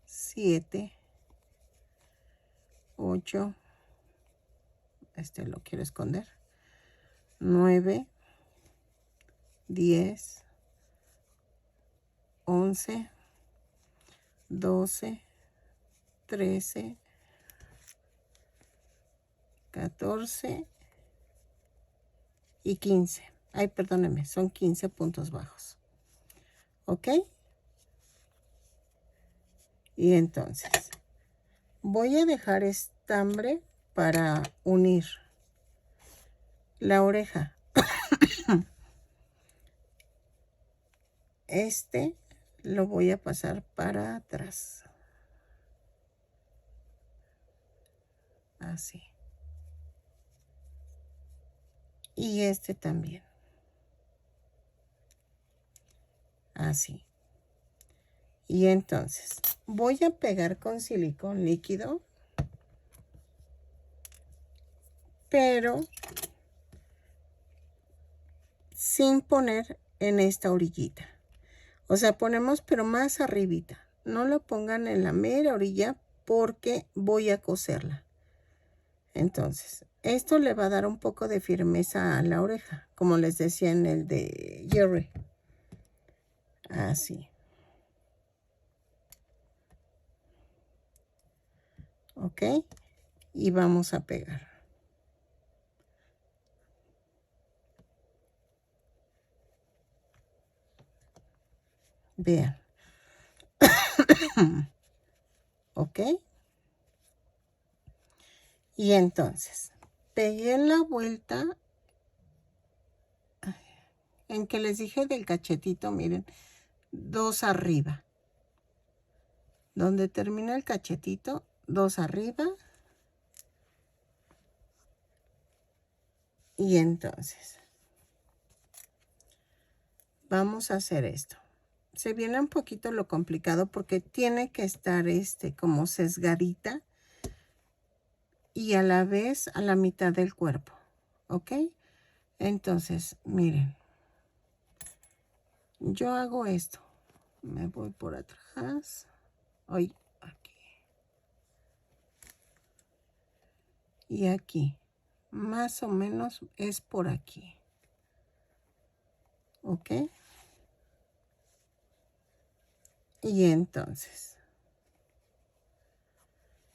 7, 8, este lo quiero esconder, 9, 10, 11, 12, 13, 14 y 15. Ay, perdónenme, son 15 puntos bajos. ¿Ok? Y entonces, voy a dejar estambre para unir la oreja. Este lo voy a pasar para atrás. Así. Y este también. Así. Y entonces voy a pegar con silicón líquido, pero sin poner en esta orillita. O sea, ponemos pero más arribita. No lo pongan en la mera orilla porque voy a coserla. Entonces, esto le va a dar un poco de firmeza a la oreja, como les decía en el de Jerry. Así. ¿Ok? Y vamos a pegar. Vean. ¿Ok? Y entonces, pegué la vuelta en que les dije del cachetito, miren, 2 arriba. Donde termina el cachetito, 2 arriba. Y entonces, vamos a hacer esto. Se viene un poquito lo complicado porque tiene que estar como sesgadita y a la vez a la mitad del cuerpo. ¿Ok? Entonces, miren. Yo hago esto. Me voy por atrás. Hoy aquí. Y aquí. Más o menos es por aquí. ¿Ok? Y entonces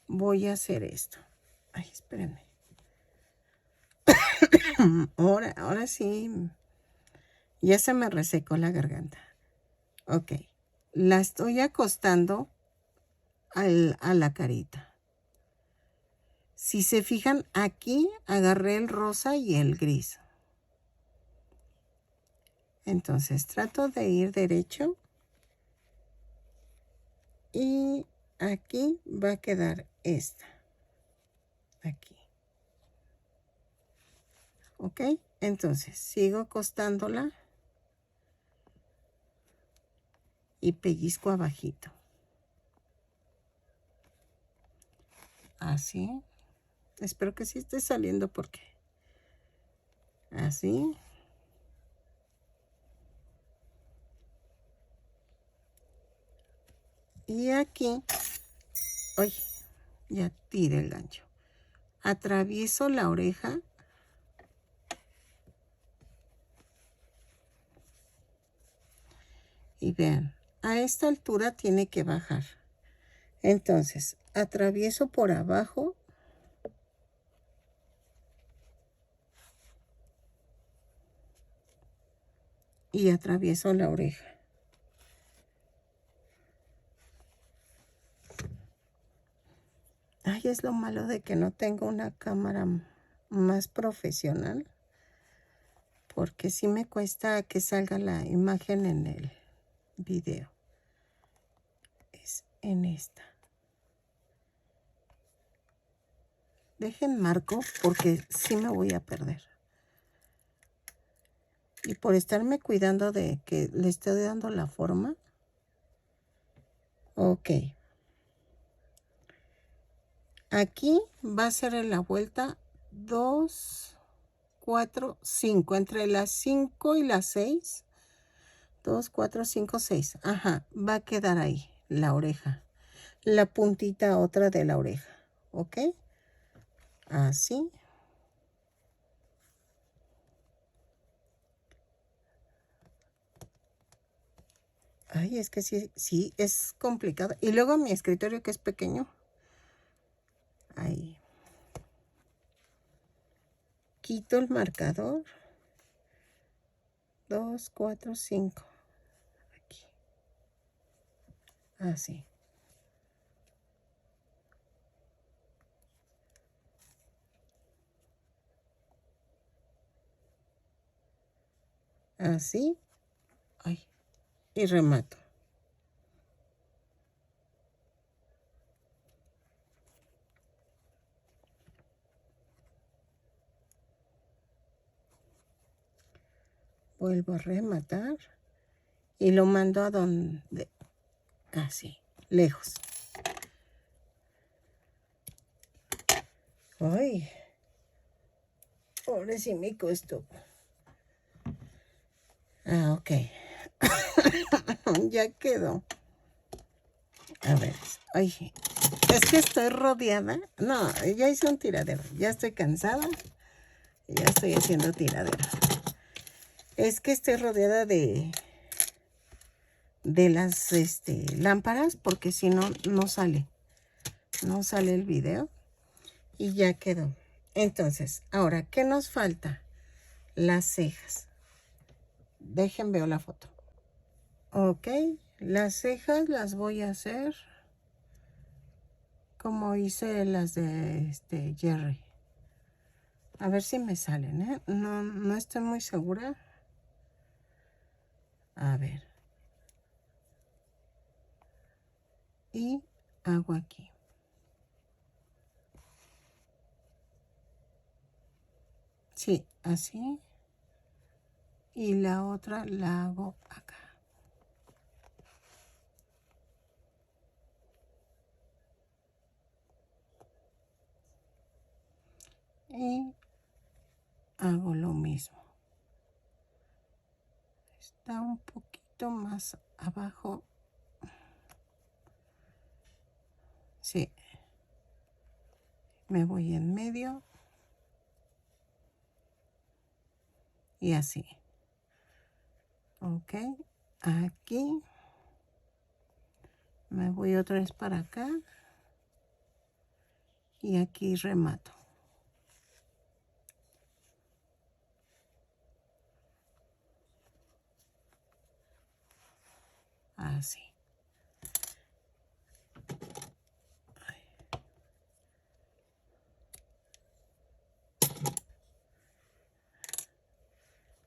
voy a hacer esto. Ay, espérenme. Ahora sí. Ya se me resecó la garganta. Ok. La estoy acostando a la carita. Si se fijan, aquí agarré el rosa y el gris. Entonces trato de ir derecho. Y aquí va a quedar esta. Aquí. ¿Ok? Entonces sigo acostándola. Y pellizco abajito. Así. Espero que sí esté saliendo porque. Así. Y aquí. Oye, ya tiré el gancho. Atravieso la oreja. Y vean, a esta altura tiene que bajar. Entonces, atravieso por abajo. Y atravieso la oreja. Ay, es lo malo de que no tengo una cámara más profesional. Porque sí me cuesta que salga la imagen en el video. Es en esta. Dejen marco porque sí me voy a perder. Y por estarme cuidando de que le estoy dando la forma. Ok. Aquí va a ser en la vuelta 2, 4, 5. Entre las 5 y las 6. 2, 4, 5, 6. Ajá. Va a quedar ahí la oreja. La puntita otra de la oreja. ¿Ok? Así. Ay, es que sí, es complicado. Y luego mi escritorio que es pequeño. Ahí. Quito el marcador. 2, 4, 5. Aquí. Así. Así. Ay. Y remato. Vuelvo a rematar. Y lo mando a donde así, lejos. Ay, ahora sí me costó. Ah, ok. Ya quedó. A ver, ay, es que estoy rodeada. No, ya hice un tiradero. Ya estoy cansada. Ya estoy haciendo tiradero. Es que estoy rodeada de las lámparas, porque si no, no sale. No sale el video. Y ya quedó. Entonces, ahora, ¿qué nos falta? Las cejas. Dejen veo la foto. Ok, las cejas las voy a hacer como hice las de Jerry. A ver si me salen, ¿eh? No estoy muy segura. A ver. Y hago aquí. Sí, así. Y la otra la hago acá. Y hago lo mismo. Está un poquito más abajo. Sí. Me voy en medio. Y así. Ok. Aquí. Me voy otra vez para acá. Y aquí remato. Así.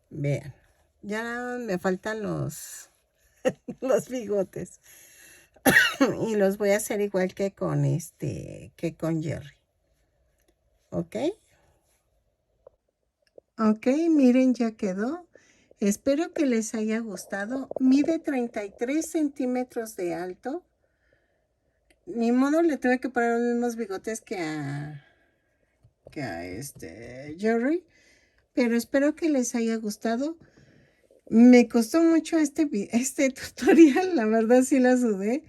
Vean. Ya me faltan los bigotes. Y los voy a hacer igual que con que con Jerry. ¿Ok? Ok, miren, ya quedó. Espero que les haya gustado. Mide 33 centímetros de alto. Ni modo, le tuve que poner los mismos bigotes que a Jerry. Pero espero que les haya gustado. Me costó mucho este tutorial. La verdad sí la sudé.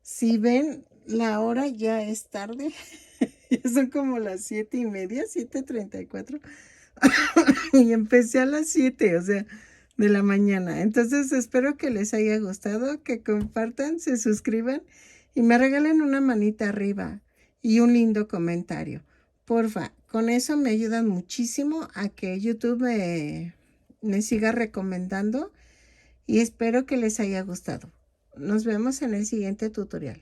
Si ven, la hora ya es tarde. Ya son como las 7:30, 7:34. Y empecé a las 7, o sea, de la mañana. Entonces espero que les haya gustado, que compartan, se suscriban y me regalen una manita arriba y un lindo comentario. Porfa, con eso me ayudan muchísimo a que YouTube me siga recomendando y espero que les haya gustado. Nos vemos en el siguiente tutorial.